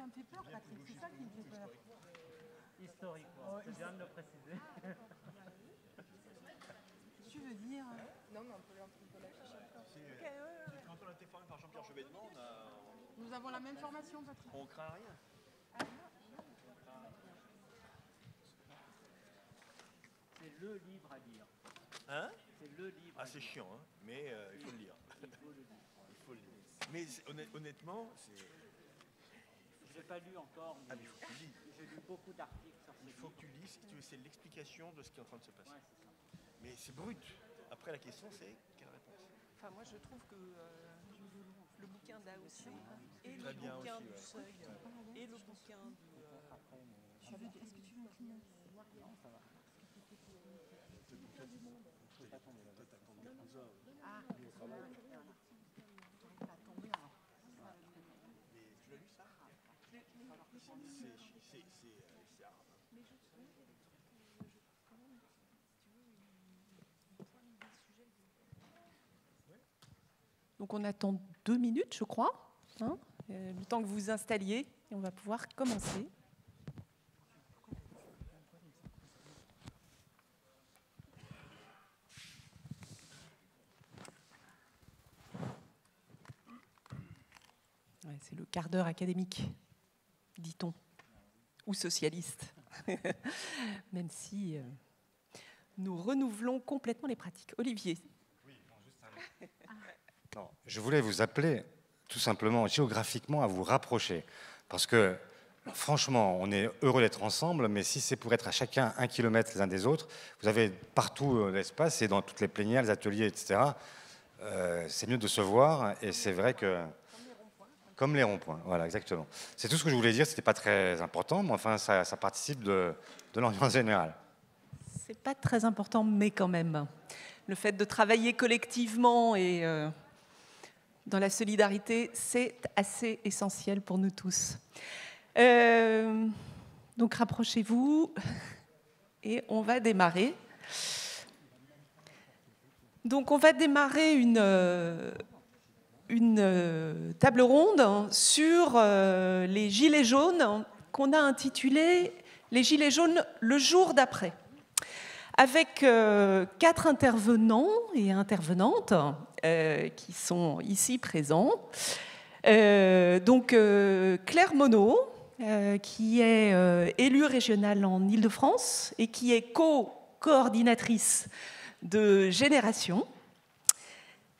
un petit peur, Patrick, c'est ça qui me fait peur. Historiquement, c'est bien de le préciser. Tu veux dire Non, mais on peut l'afficher encore. Quand on a été formé par Jean-Pierre Chevènement, Nous avons la même formation, Patrick. on craint rien. C'est le livre à lire. Hein? C'est le livre. Ah, c'est chiant, hein, mais il faut le lire. Il faut le lire. Il faut le lire. Mais honnêtement, c'est... Je l'ai pas lu encore, Ah, mais mais il faut que tu lis. j'ai lu beaucoup d'articles sur ce Il faut que tu lis, si tu veux, c'est l'explication de ce qui est en train de se passer. Ouais, c'est ça. Mais c'est brut. Après, la question, c'est quelle réponse? Enfin, moi, je trouve que le bouquin d'AOC et Très le bien bouquin aussi, du ouais. Seuil et le bouquin du... Est-ce que tu veux une clignote? Ah, pas tombé alors. Mais tu l'as lu, ça? C'est arabe. Donc on attend 2 minutes, je crois, hein, le temps que vous vous installiez, et on va pouvoir commencer. Ouais, c'est le quart d'heure académique, dit-on, ou socialiste, même si nous renouvelons complètement les pratiques. Olivier. Non, je voulais vous appeler tout simplement géographiquement à vous rapprocher. Parce que franchement, on est heureux d'être ensemble, mais si c'est pour être à chacun 1 kilomètre les uns des autres, vous avez partout l'espace et dans toutes les plénières, les ateliers, etc. C'est mieux de se voir et c'est vrai que... Comme les ronds-points, voilà, exactement. C'est tout ce que je voulais dire, c'était pas très important, mais enfin, ça participe de l'ambiance générale. C'est pas très important, mais quand même. Le fait de travailler collectivement et dans la solidarité, c'est assez essentiel pour nous tous. Donc rapprochez-vous et on va démarrer. Donc on va démarrer une table ronde sur les gilets jaunes qu'on a intitulée « Les gilets jaunes, le jour d'après ». Avec 4 intervenants et intervenantes qui sont ici présents. Donc Claire Monod, qui est élue régionale en Île-de-France et qui est co-coordinatrice de Génération.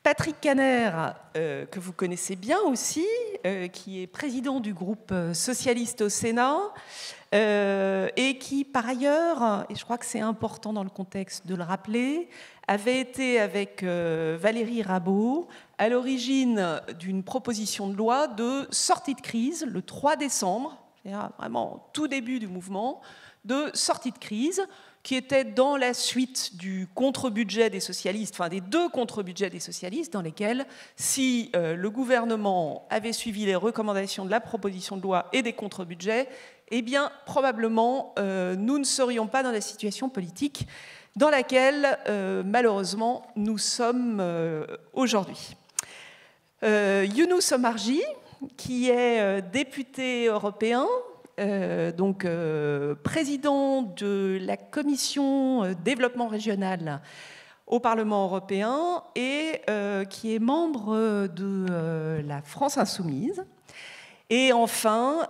Patrick Kanner, que vous connaissez bien aussi, qui est président du groupe socialiste au Sénat, et qui, par ailleurs, et je crois que c'est important dans le contexte de le rappeler, avait été avec Valérie Rabault à l'origine d'une proposition de loi de sortie de crise le 3 décembre, c'est-à-dire vraiment tout début du mouvement, de sortie de crise, qui était dans la suite du contre-budget des socialistes, enfin des 2 contre-budgets des socialistes, dans lesquels, si le gouvernement avait suivi les recommandations de la proposition de loi et des contre-budgets, eh bien, probablement, nous ne serions pas dans la situation politique dans laquelle, malheureusement, nous sommes aujourd'hui. Younous Omarjee, qui est député européen, donc président de la commission développement régional au Parlement européen et qui est membre de la France Insoumise. Et enfin,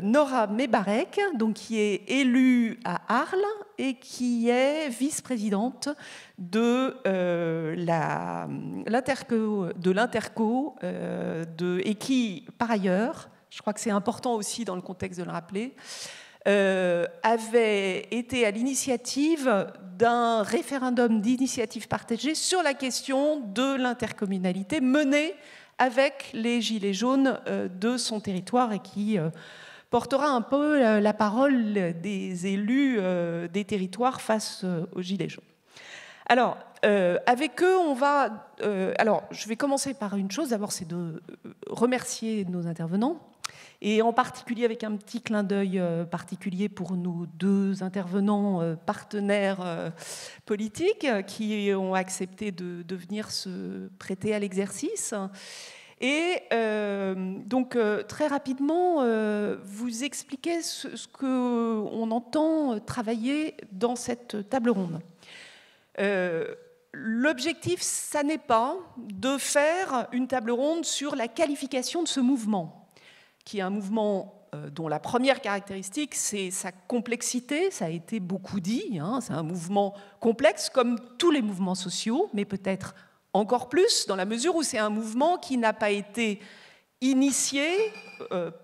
Nora Mebarek, donc, qui est élue à Arles et qui est vice-présidente de l'Interco, et qui, par ailleurs, je crois que c'est important aussi dans le contexte de le rappeler, avait été à l'initiative d'un référendum d'initiative partagée sur la question de l'intercommunalité menée avec les Gilets jaunes de son territoire et qui portera un peu la parole des élus des territoires face aux Gilets jaunes. Alors, avec eux, on va... alors, je vais commencer par une chose. D'abord, c'est de remercier nos intervenants, et en particulier avec un petit clin d'œil particulier pour nos 2 intervenants partenaires politiques qui ont accepté de venir se prêter à l'exercice. Et donc, très rapidement, vous expliquez ce qu'on entend travailler dans cette table ronde. L'objectif, ça n'est pas de faire une table ronde sur la qualification de ce mouvement, qui est un mouvement dont la première caractéristique, c'est sa complexité. Ça a été beaucoup dit, hein, c'est un mouvement complexe, comme tous les mouvements sociaux, mais peut-être encore plus, dans la mesure où c'est un mouvement qui n'a pas été initié,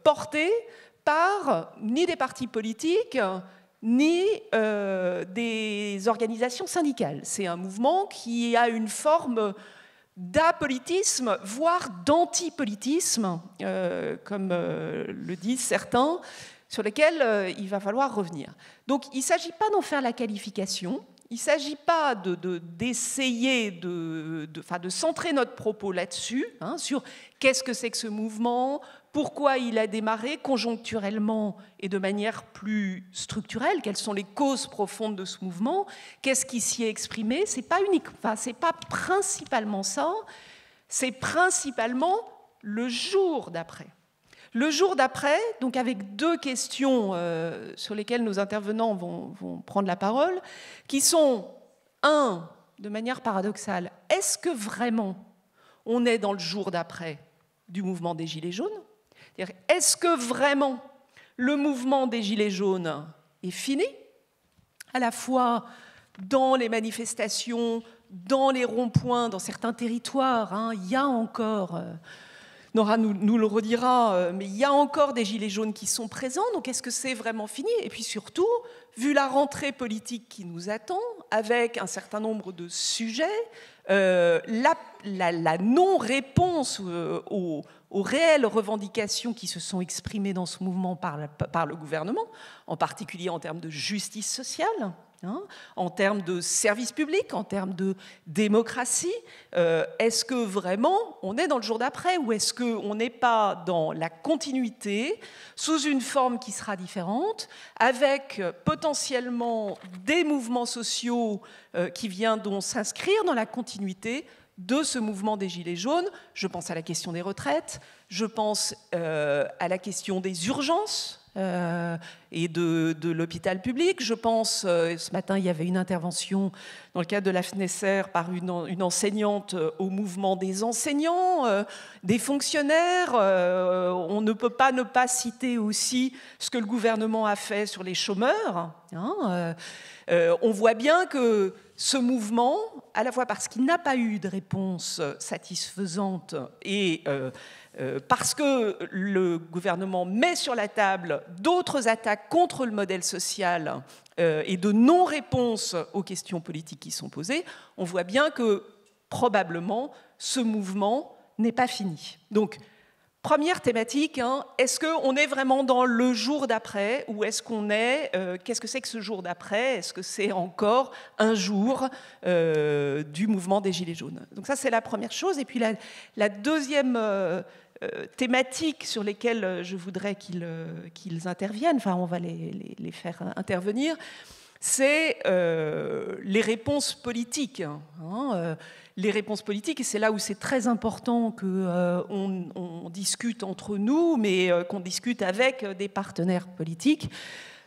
porté par ni des partis politiques, ni des organisations syndicales. C'est un mouvement qui a une forme d'apolitisme, voire d'antipolitisme, comme le disent certains, sur lesquels il va falloir revenir. Donc il ne s'agit pas d'en faire la qualification, il ne s'agit pas d'essayer de centrer notre propos là-dessus, hein, sur qu'est-ce que c'est que ce mouvement, pourquoi il a démarré conjoncturellement et de manière plus structurelle, quelles sont les causes profondes de ce mouvement, qu'est-ce qui s'y est exprimé. C'est pas principalement ça, c'est principalement le jour d'après. Le jour d'après, donc avec deux questions sur lesquelles nos intervenants vont prendre la parole, qui sont, un, de manière paradoxale, est-ce que vraiment on est dans le jour d'après du mouvement des Gilets jaunes ? Est-ce que vraiment le mouvement des Gilets jaunes est fini, à la fois dans les manifestations, dans les ronds-points, dans certains territoires, hein, il y a encore, Nora nous le redira, mais il y a encore des Gilets jaunes qui sont présents, donc est-ce que c'est vraiment fini ? Et puis surtout, vu la rentrée politique qui nous attend, avec un certain nombre de sujets, la non-réponse aux réelles revendications qui se sont exprimées dans ce mouvement par le gouvernement, en particulier en termes de justice sociale, hein, en termes de services publics, en termes de démocratie. Est-ce que vraiment on est dans le jour d'après ou est-ce qu'on n'est pas dans la continuité, sous une forme qui sera différente, avec potentiellement des mouvements sociaux qui viendront s'inscrire dans la continuité de ce mouvement des Gilets jaunes? Je pense à la question des retraites, je pense à la question des urgences et de l'hôpital public. Je pense, ce matin, il y avait une intervention dans le cadre de la FNESER par une enseignante au mouvement des enseignants, des fonctionnaires. On ne peut pas ne pas citer aussi ce que le gouvernement a fait sur les chômeurs. Hein, on voit bien que ce mouvement, à la fois parce qu'il n'a pas eu de réponse satisfaisante et parce que le gouvernement met sur la table d'autres attaques contre le modèle social et de non-réponse aux questions politiques qui sont posées, on voit bien que probablement ce mouvement n'est pas fini. Donc, première thématique, hein, est-ce qu'on est vraiment dans le jour d'après ou est-ce qu'on est, qu'est-ce que c'est que ce jour d'après? Est-ce que c'est encore un jour du mouvement des Gilets jaunes? Donc ça, c'est la première chose. Et puis la deuxième thématique sur lesquelles je voudrais qu'ils interviennent, enfin on va les faire intervenir, c'est les réponses politiques. Hein, les réponses politiques, et c'est là où c'est très important qu'on discute entre nous, mais qu'on discute avec des partenaires politiques.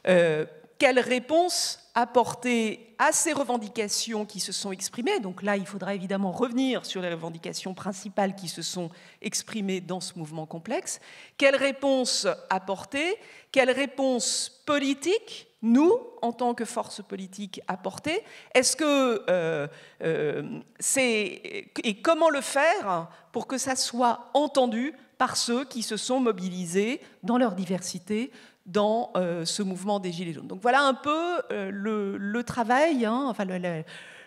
Quelle réponse apporter à ces revendications qui se sont exprimées? Donc là, il faudra évidemment revenir sur les revendications principales qui se sont exprimées dans ce mouvement complexe. Quelle réponse apporter? Quelle réponse politique nous, en tant que force politique, apporter? Est-ce que et comment le faire pour que ça soit entendu par ceux qui se sont mobilisés dans leur diversité dans ce mouvement des Gilets jaunes? Donc voilà un peu le travail, hein, enfin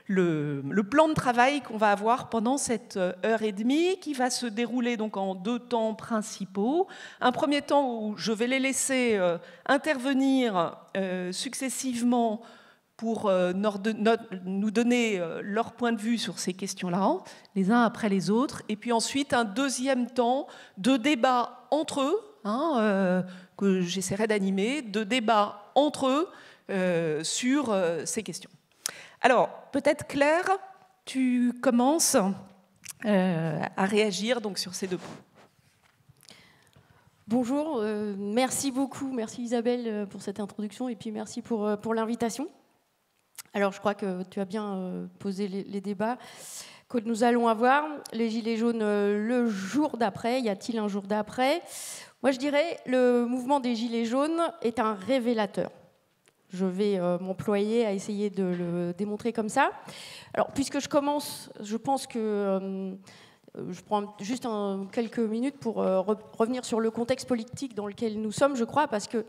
le plan de travail qu'on va avoir pendant cette heure et demie, qui va se dérouler donc en deux temps principaux. Un premier temps où je vais les laisser intervenir successivement pour nous donner leur point de vue sur ces questions-là, les uns après les autres, et puis ensuite un deuxième temps de débat entre eux, hein, que j'essaierai d'animer, de débat entre eux sur ces questions. Alors, peut-être Claire, tu commences à réagir donc, sur ces deux points. Bonjour, merci beaucoup, merci Isabelle pour cette introduction et puis merci pour l'invitation. Alors je crois que tu as bien posé les débats que nous allons avoir. Les Gilets jaunes le jour d'après, y a-t-il un jour d'après? Moi je dirais le mouvement des Gilets jaunes est un révélateur. Je vais m'employer à essayer de le démontrer comme ça. Alors puisque je commence, je pense que... je prends juste quelques minutes pour revenir sur le contexte politique dans lequel nous sommes, je crois, parce que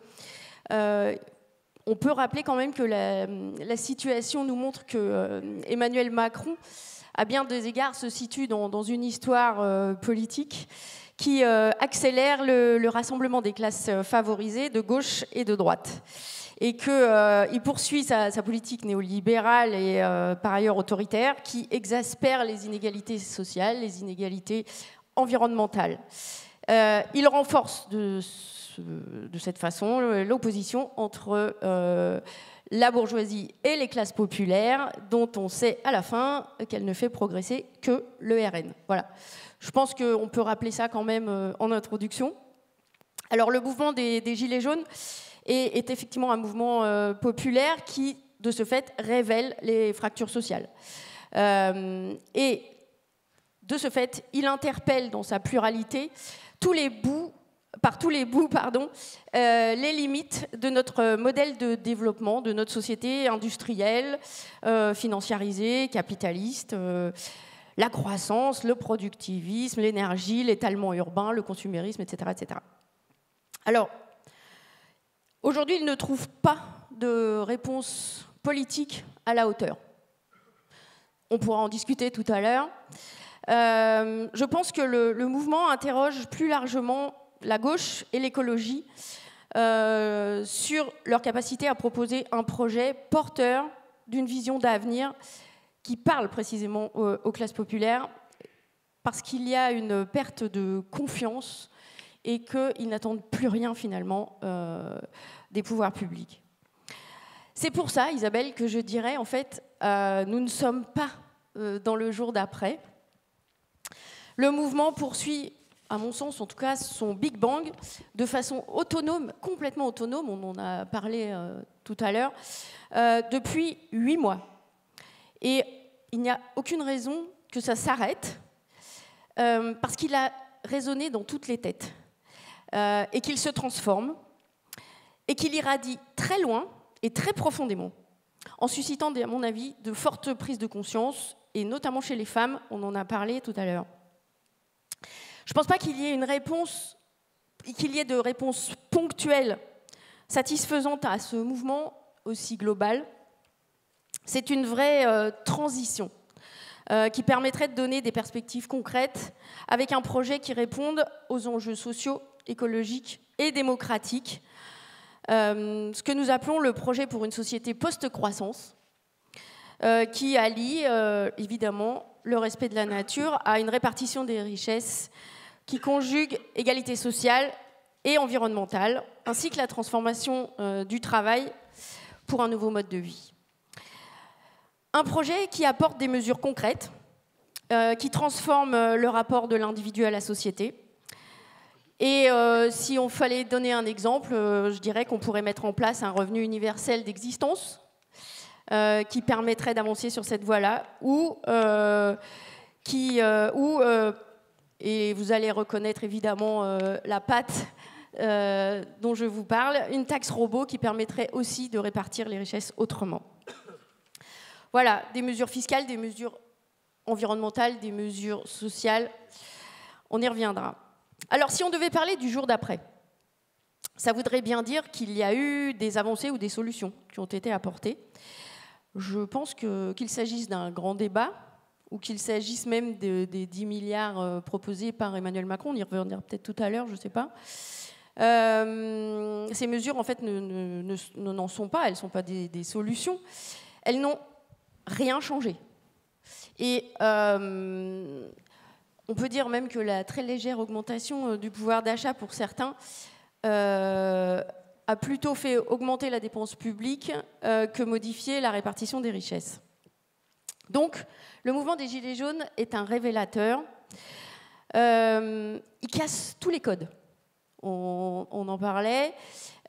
on peut rappeler quand même que la situation nous montre que Emmanuel Macron, à bien des égards, se situe dans une histoire politique qui accélère le rassemblement des classes favorisées de gauche et de droite. Et qu'il poursuit sa politique néolibérale et par ailleurs autoritaire qui exaspère les inégalités sociales, les inégalités environnementales. Il renforce de cette façon l'opposition entre la bourgeoisie et les classes populaires, dont on sait à la fin qu'elle ne fait progresser que le RN. Voilà. Je pense qu'on peut rappeler ça quand même en introduction. Alors le mouvement des Gilets jaunes est effectivement un mouvement populaire qui, de ce fait, révèle les fractures sociales. Et de ce fait, il interpelle dans sa pluralité par tous les bouts, les limites de notre modèle de développement, de notre société industrielle, financiarisée, capitaliste, la croissance, le productivisme, l'énergie, l'étalement urbain, le consumérisme, etc., etc. Alors, aujourd'hui, il ne trouve pas de réponse politique à la hauteur. On pourra en discuter tout à l'heure. Je pense que le mouvement interroge plus largement la gauche et l'écologie sur leur capacité à proposer un projet porteur d'une vision d'avenir qui parle précisément aux classes populaires, parce qu'il y a une perte de confiance et qu'ils n'attendent plus rien finalement des pouvoirs publics. C'est pour ça, Isabelle, que je dirais, en fait, nous ne sommes pas dans le jour d'après. Le mouvement poursuit, à mon sens en tout cas, son Big Bang de façon autonome, complètement autonome, on en a parlé tout à l'heure, depuis 8 mois. Et il n'y a aucune raison que ça s'arrête, parce qu'il a résonné dans toutes les têtes. Et qu'il se transforme, et qu'il irradie très loin et très profondément, en suscitant, à mon avis, de fortes prises de conscience, et notamment chez les femmes, on en a parlé tout à l'heure. Je ne pense pas qu'il y ait de réponse ponctuelle, satisfaisante à ce mouvement aussi global. C'est une vraie transition qui permettrait de donner des perspectives concrètes avec un projet qui réponde aux enjeux sociaux, écologique et démocratique, ce que nous appelons le projet pour une société post-croissance, qui allie évidemment le respect de la nature à une répartition des richesses qui conjugue égalité sociale et environnementale, ainsi que la transformation du travail pour un nouveau mode de vie. Un projet qui apporte des mesures concrètes, qui transforme le rapport de l'individu à la société. Et si on fallait donner un exemple, je dirais qu'on pourrait mettre en place un revenu universel d'existence qui permettrait d'avancer sur cette voie-là, et vous allez reconnaître évidemment la patte dont je vous parle, une taxe robot qui permettrait aussi de répartir les richesses autrement. Voilà, des mesures fiscales, des mesures environnementales, des mesures sociales, on y reviendra. Alors, si on devait parler du jour d'après, ça voudrait bien dire qu'il y a eu des avancées ou des solutions qui ont été apportées. Je pense qu'il s'agisse d'un grand débat ou qu'il s'agisse même des 10 milliards proposés par Emmanuel Macron, on y reviendra peut-être tout à l'heure, je ne sais pas. Ces mesures, en fait, n'en sont pas, elles ne sont pas des solutions. Elles n'ont rien changé. Et on peut dire même que la très légère augmentation du pouvoir d'achat pour certains a plutôt fait augmenter la dépense publique que modifier la répartition des richesses. Donc, le mouvement des Gilets jaunes est un révélateur. Il casse tous les codes on en parlait.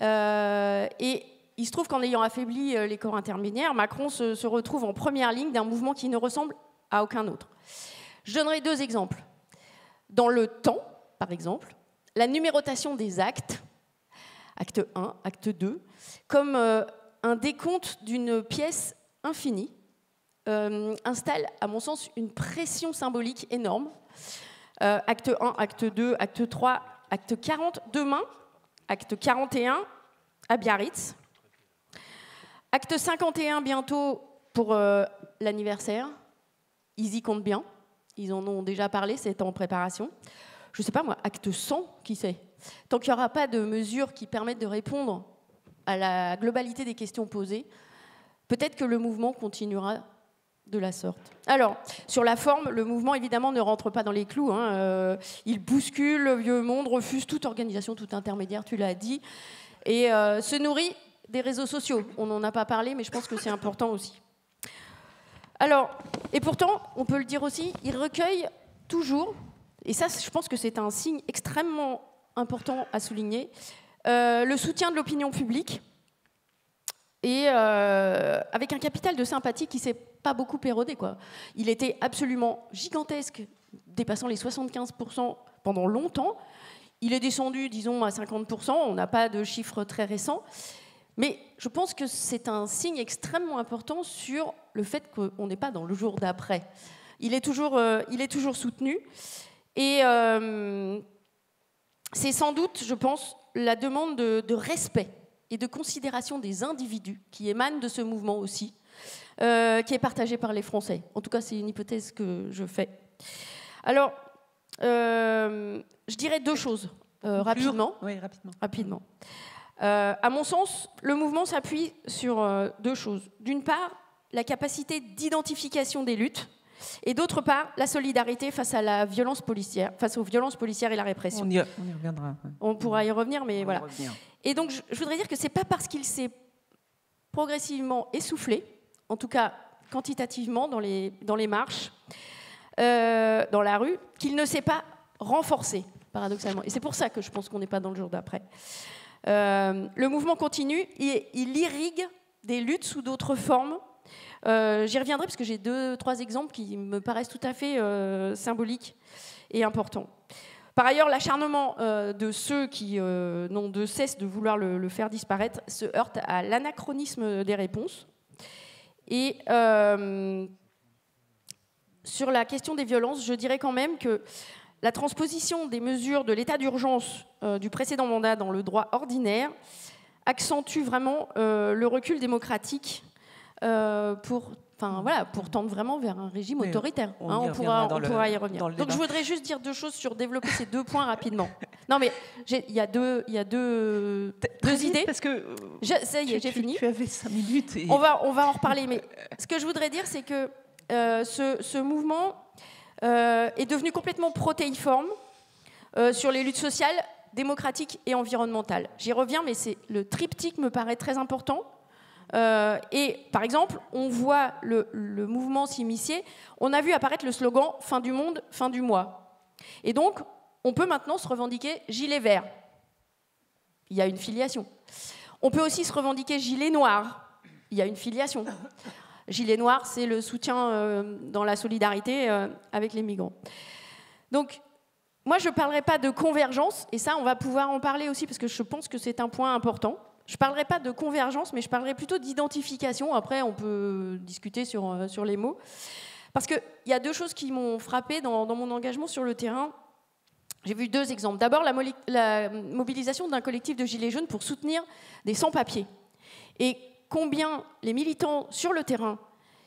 Et il se trouve qu'en ayant affaibli les corps intermédiaires, Macron se retrouve en première ligne d'un mouvement qui ne ressemble à aucun autre. Je donnerai 2 exemples. Dans le temps, par exemple, la numérotation des actes, acte 1, acte 2, comme un décompte d'une pièce infinie, installe, à mon sens, une pression symbolique énorme. Acte 1, acte 2, acte 3, acte 40, demain, acte 41 à Biarritz. Acte 51 bientôt pour l'anniversaire. Ils y comptent bien. Ils en ont déjà parlé, c'est en préparation. Je ne sais pas moi, acte 100, qui sait? Tant qu'il n'y aura pas de mesures qui permettent de répondre à la globalité des questions posées, peut-être que le mouvement continuera de la sorte. Alors, sur la forme, le mouvement, évidemment, ne rentre pas dans les clous. Il bouscule le vieux monde, refuse toute organisation, tout intermédiaire, tu l'as dit, et se nourrit des réseaux sociaux. On n'en a pas parlé, mais je pense que c'est important aussi. Alors, et pourtant, on peut le dire aussi, il recueille toujours, et ça, je pense que c'est un signe extrêmement important à souligner, le soutien de l'opinion publique, et avec un capital de sympathie qui ne s'est pas beaucoup érodé, quoi. Il était absolument gigantesque, dépassant les 75% pendant longtemps. Il est descendu, disons, à 50%. On n'a pas de chiffres très récents. Mais je pense que c'est un signe extrêmement important sur le fait qu'on n'est pas dans le jour d'après. Il est toujours soutenu. Et c'est sans doute, je pense, la demande de respect et de considération des individus qui émanent de ce mouvement aussi, qui est partagée par les Français. En tout cas, c'est une hypothèse que je fais. Alors, je dirais 2 choses, rapidement. Oui, rapidement. À mon sens, le mouvement s'appuie sur 2 choses. D'une part, la capacité d'identification des luttes, et d'autre part, la solidarité face à la violence policière, face aux violences policières et la répression. On y reviendra. Ouais. On pourra y revenir, mais voilà. Et donc, je voudrais dire que c'est pas parce qu'il s'est progressivement essoufflé, en tout cas quantitativement dans les marches, dans la rue, qu'il ne s'est pas renforcé, paradoxalement. Et c'est pour ça que je pense qu'on n'est pas dans le jour d'après. Le mouvement continue, il irrigue des luttes sous d'autres formes. J'y reviendrai parce que j'ai 2-3 exemples qui me paraissent tout à fait symboliques et importants. Par ailleurs, l'acharnement de ceux qui n'ont de cesse de vouloir le faire disparaître se heurte à l'anachronisme des réponses. Et sur la question des violences, je dirais quand même que la transposition des mesures de l'état d'urgence du précédent mandat dans le droit ordinaire accentue vraiment le recul démocratique pour tendre vraiment vers un régime autoritaire. On pourra y revenir. Donc je voudrais juste dire 2 choses sur développer ces 2 points rapidement. Non mais il y a deux idées. Parce que ça y est, j'ai fini. Tu avais 5 minutes. Et... On va en reparler. Mais ce que je voudrais dire, c'est que ce mouvement est devenu complètement protéiforme sur les luttes sociales, démocratiques et environnementales. J'y reviens, mais le triptyque me paraît très important. Et par exemple, on voit le mouvement s'immiscer. On a vu apparaître le slogan « Fin du monde, fin du mois ». Et donc, on peut maintenant se revendiquer « gilet vert ». Il y a une filiation. On peut aussi se revendiquer « gilet noir ». Il y a une filiation. Gilet noir, c'est le soutien dans la solidarité avec les migrants. Donc, moi, je ne parlerai pas de convergence, et ça, on va pouvoir en parler aussi, parce que je pense que c'est un point important. Je ne parlerai pas de convergence, mais je parlerai plutôt d'identification. Après, on peut discuter sur les mots. Parce qu'il y a 2 choses qui m'ont frappée dans mon engagement sur le terrain. J'ai vu 2 exemples. D'abord, la mobilisation d'un collectif de gilets jaunes pour soutenir des sans-papiers. Et combien les militants sur le terrain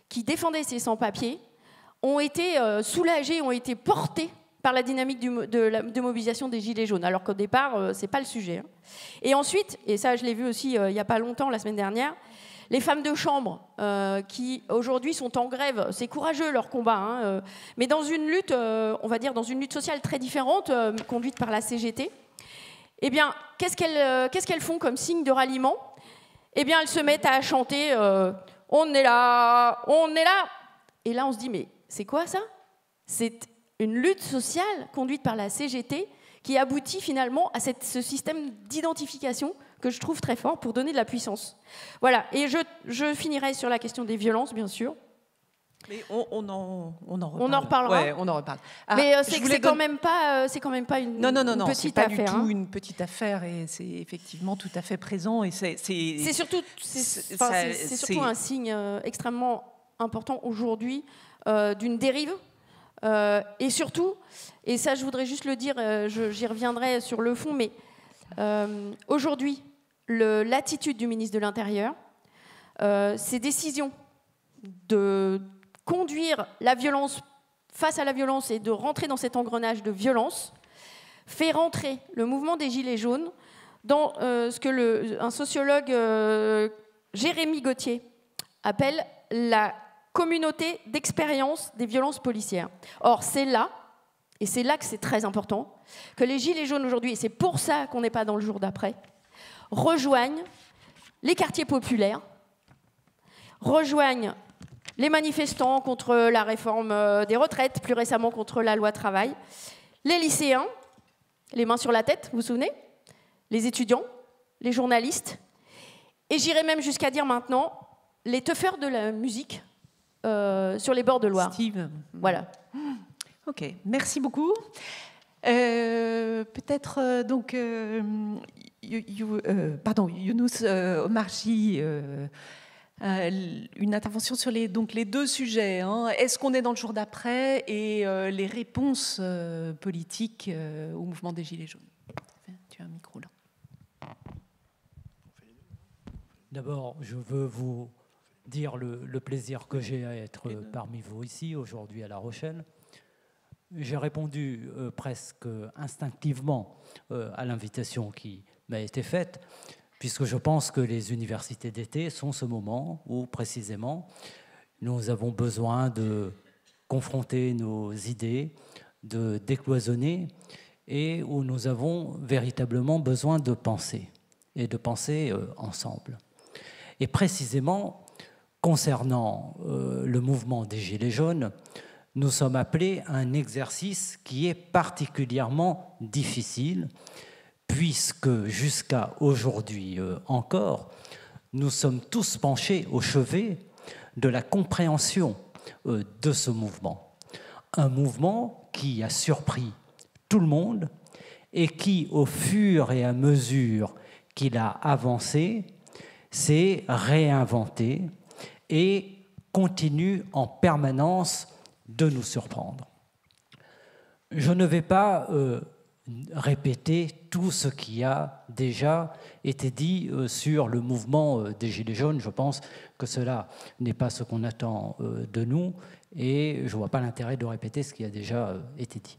qui défendaient ces sans-papiers ont été soulagés, ont été portés par la dynamique de mobilisation des Gilets jaunes, alors qu'au départ, ce n'est pas le sujet. Et ensuite, et ça je l'ai vu aussi il n'y a pas longtemps, la semaine dernière, les femmes de chambre qui aujourd'hui sont en grève, c'est courageux leur combat, mais dans une lutte, on va dire dans une lutte sociale très différente, conduite par la CGT, eh bien, qu'est-ce qu'elles font comme signe de ralliement? Eh bien, elles se mettent à chanter « On est là, on est là ». Et là, on se dit, mais c'est quoi ça? C'est une lutte sociale conduite par la CGT qui aboutit finalement à ce système d'identification que je trouve très fort pour donner de la puissance. Voilà, et je finirai sur la question des violences, bien sûr. Mais on en reparle. On en reparlera. Ouais, on en reparle. Mais c'est quand même pas une non, petite pas affaire. du tout une petite affaire, et c'est effectivement tout à fait présent. Et c'est surtout un signe extrêmement important aujourd'hui d'une dérive. Et surtout, et ça je voudrais juste le dire, j'y reviendrai sur le fond, mais aujourd'hui, l'attitude du ministre de l'Intérieur, ses décisions de conduire la violence face à la violence et de rentrer dans cet engrenage de violence, fait rentrer le mouvement des Gilets jaunes dans ce que un sociologue, Jérémy Gauthier, appelle la communauté d'expérience des violences policières. Or, c'est là, et c'est là que c'est très important, que les Gilets jaunes aujourd'hui, et c'est pour ça qu'on n'est pas dans le jour d'après, rejoignent les quartiers populaires, rejoignent les manifestants contre la réforme des retraites, plus récemment contre la loi travail, les lycéens, les mains sur la tête, vous vous souvenez, les étudiants, les journalistes, et j'irai même jusqu'à dire maintenant les teufeurs de la musique sur les bords de Loire. Steve. Voilà. Ok, merci beaucoup. Peut-être donc Younous Omarjee, une intervention sur les deux sujets. Hein. Est-ce qu'on est dans le jour d'après et les réponses politiques au mouvement des Gilets jaunes? Tu as un micro là. D'abord, je veux vous dire le plaisir que j'ai à être parmi vous ici, aujourd'hui à La Rochelle. J'ai répondu presque instinctivement à l'invitation qui m'a été faite, puisque je pense que les universités d'été sont ce moment où, précisément, nous avons besoin de confronter nos idées, de décloisonner, et où nous avons véritablement besoin de penser, et de penser ensemble. Et précisément, concernant le mouvement des Gilets jaunes, nous sommes appelés à un exercice qui est particulièrement difficile, puisque jusqu'à aujourd'hui encore, nous sommes tous penchés au chevet de la compréhension de ce mouvement. Un mouvement qui a surpris tout le monde et qui, au fur et à mesure qu'il a avancé, s'est réinventé et continue en permanence de nous surprendre. Je ne vais pas répéter tout ce qui a déjà été dit sur le mouvement des Gilets jaunes. Je pense que cela n'est pas ce qu'on attend de nous et je ne vois pas l'intérêt de répéter ce qui a déjà été dit.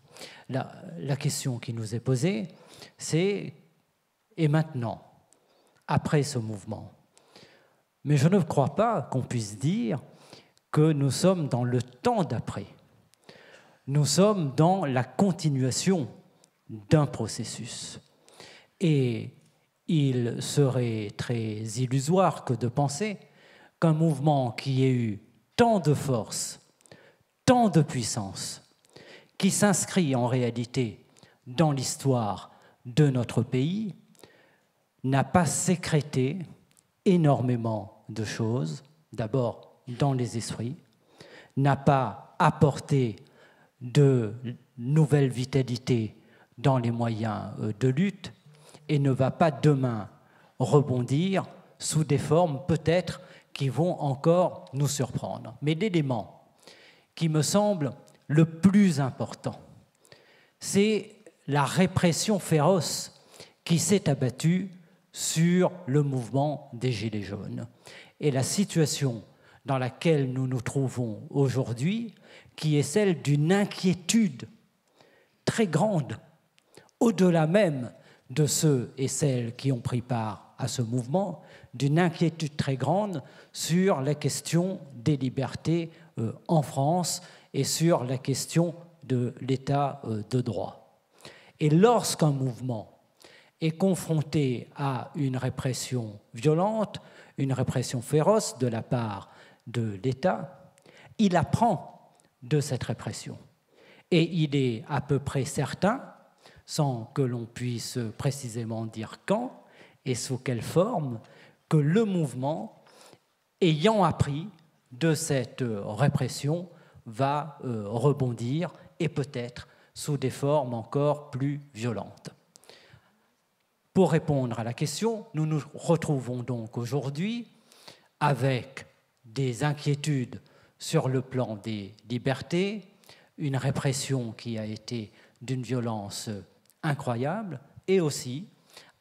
La question qui nous est posée, c'est « et maintenant, après ce mouvement ?» Mais je ne crois pas qu'on puisse dire que nous sommes dans le temps d'après. Nous sommes dans la continuation d'un processus. Et il serait très illusoire que de penser qu'un mouvement qui ait eu tant de force, tant de puissance, qui s'inscrit en réalité dans l'histoire de notre pays, n'a pas sécrété énormément de choses, d'abord dans les esprits, n'a pas apporté de nouvelle vitalité dans les moyens de lutte et ne va pas demain rebondir sous des formes peut-être qui vont encore nous surprendre. Mais l'élément qui me semble le plus important, c'est la répression féroce qui s'est abattue sur le mouvement des Gilets jaunes. Et la situation dans laquelle nous nous trouvons aujourd'hui, qui est celle d'une inquiétude très grande, au-delà même de ceux et celles qui ont pris part à ce mouvement, d'une inquiétude très grande sur la question des libertés en France et sur la question de l'état de droit. Et lorsqu'un mouvement est confronté à une répression violente, une répression féroce de la part de l'État, il apprend de cette répression. Et il est à peu près certain, sans que l'on puisse précisément dire quand et sous quelle forme, que le mouvement, ayant appris de cette répression, va rebondir et peut-être sous des formes encore plus violentes. Pour répondre à la question, nous nous retrouvons donc aujourd'hui avec des inquiétudes sur le plan des libertés, une répression qui a été d'une violence incroyable et aussi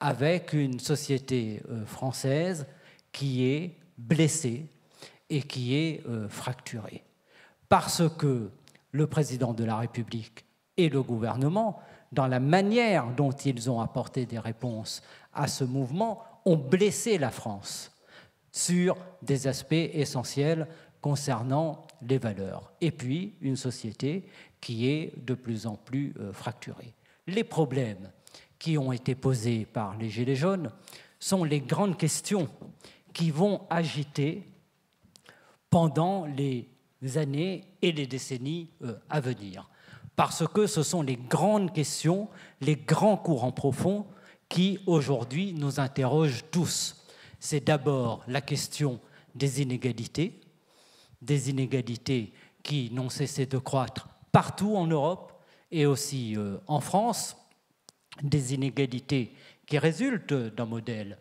avec une société française qui est blessée et qui est fracturée. Parce que le président de la République et le gouvernement, dans la manière dont ils ont apporté des réponses à ce mouvement, ont blessé la France sur des aspects essentiels concernant les valeurs. Et puis, une société qui est de plus en plus fracturée. Les problèmes qui ont été posés par les Gilets jaunes sont les grandes questions qui vont agiter pendant les années et les décennies à venir. Parce que ce sont les grandes questions, les grands courants profonds qui, aujourd'hui, nous interrogent tous. C'est d'abord la question des inégalités qui n'ont cessé de croître partout en Europe et aussi en France, des inégalités qui résultent d'un modèle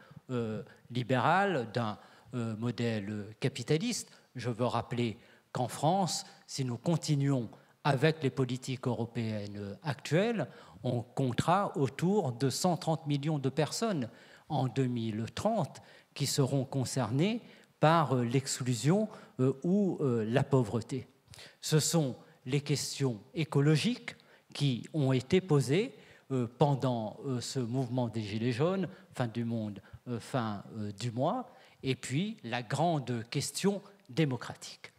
libéral, d'un modèle capitaliste. Je veux rappeler qu'en France, si nous continuons avec les politiques européennes actuelles, on comptera autour de 130 millions de personnes en 2030 qui seront concernées par l'exclusion ou la pauvreté. Ce sont les questions écologiques qui ont été posées pendant ce mouvement des Gilets jaunes, fin du monde, fin du mois, et puis la grande question démocratique.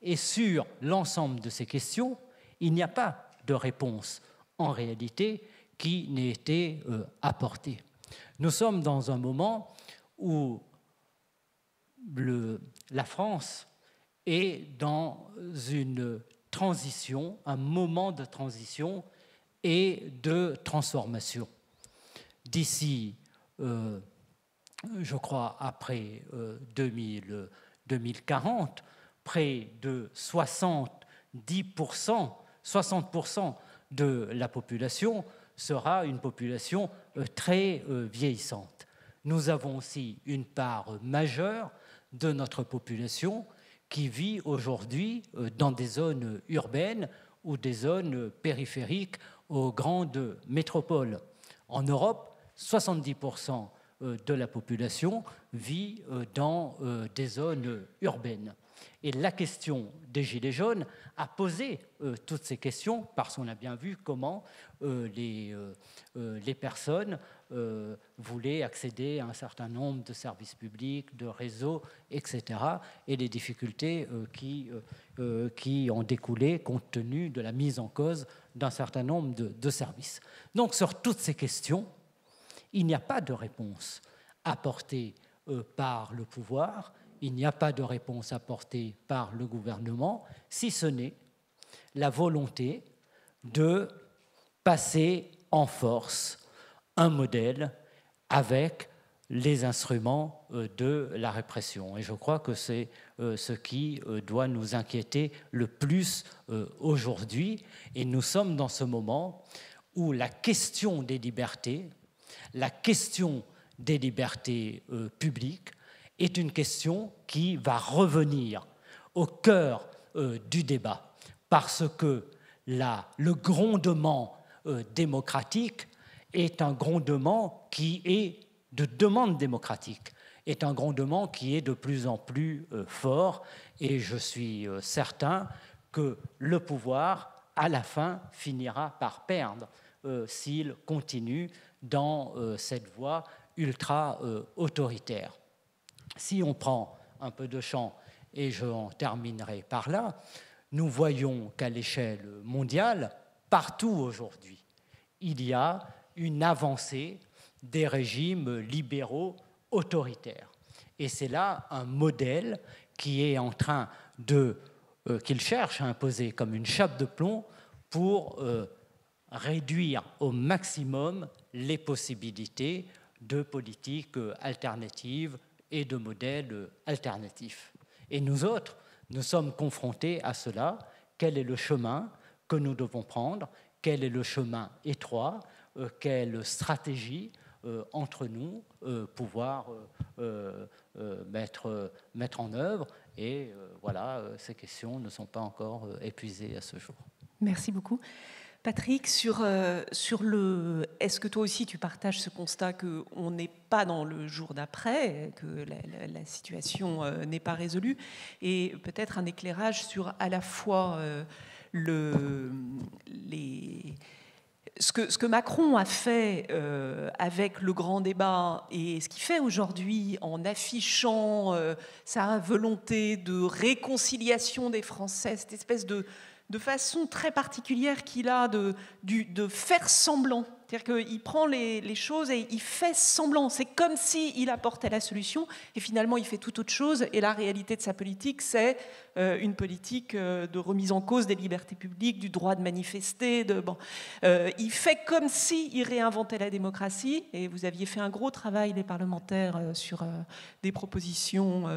Et sur l'ensemble de ces questions, il n'y a pas de réponse en réalité qui n'ait été apportée. Nous sommes dans un moment où la France est dans une transition, un moment de transition et de transformation. D'ici, je crois, après 2040, près de 60% de la population sera une population très vieillissante. Nous avons aussi une part majeure de notre population qui vit aujourd'hui dans des zones urbaines ou des zones périphériques aux grandes métropoles. En Europe, 70% de la population vit dans des zones urbaines. Et la question des Gilets jaunes a posé toutes ces questions parce qu'on a bien vu comment les personnes voulaient accéder à un certain nombre de services publics, de réseaux, etc. et les difficultés qui en découlaient compte tenu de la mise en cause d'un certain nombre de services. Donc sur toutes ces questions, il n'y a pas de réponse apportée par le pouvoir, il n'y a pas de réponse apportée par le gouvernement, si ce n'est la volonté de passer en force un modèle avec les instruments de la répression. Et je crois que c'est ce qui doit nous inquiéter le plus aujourd'hui. Et nous sommes dans ce moment où la question des libertés publiques est une question qui va revenir au cœur du débat, parce que le grondement démocratique est un grondement qui est de demande démocratique, est un grondement qui est de plus en plus fort, et je suis certain que le pouvoir, à la fin, finira par perdre s'il continue dans cette voie ultra-autoritaire. Si on prend un peu de champ, et je en terminerai par là, nous voyons qu'à l'échelle mondiale, partout aujourd'hui, il y a une avancée des régimes libéraux autoritaires. Et c'est là un modèle qui est en train qu'ils cherchent à imposer comme une chape de plomb pour réduire au maximum les possibilités de politiques alternatives et de modèles alternatifs. Et nous autres, nous sommes confrontés à cela. Quel est le chemin que nous devons prendre? Quel est le chemin étroit? Quelle stratégie entre nous pouvoir mettre en œuvre? Et voilà, ces questions ne sont pas encore épuisées à ce jour. Merci beaucoup. Patrick, sur le... Est-ce que toi aussi tu partages ce constat qu'on n'est pas dans le jour d'après, que la situation n'est pas résolue, et peut-être un éclairage sur à la fois ce que Macron a fait avec le grand débat et ce qu'il fait aujourd'hui en affichant sa volonté de réconciliation des Français, cette espèce de façon très particulière qu'il a de faire semblant. C'est-à-dire qu'il prend les choses et il fait semblant. C'est comme s'il apportait la solution et finalement il fait tout autre chose. Et la réalité de sa politique, c'est une politique de remise en cause des libertés publiques, du droit de manifester. Il fait comme s'il réinventait la démocratie. Et vous aviez fait un gros travail, les parlementaires, sur des propositions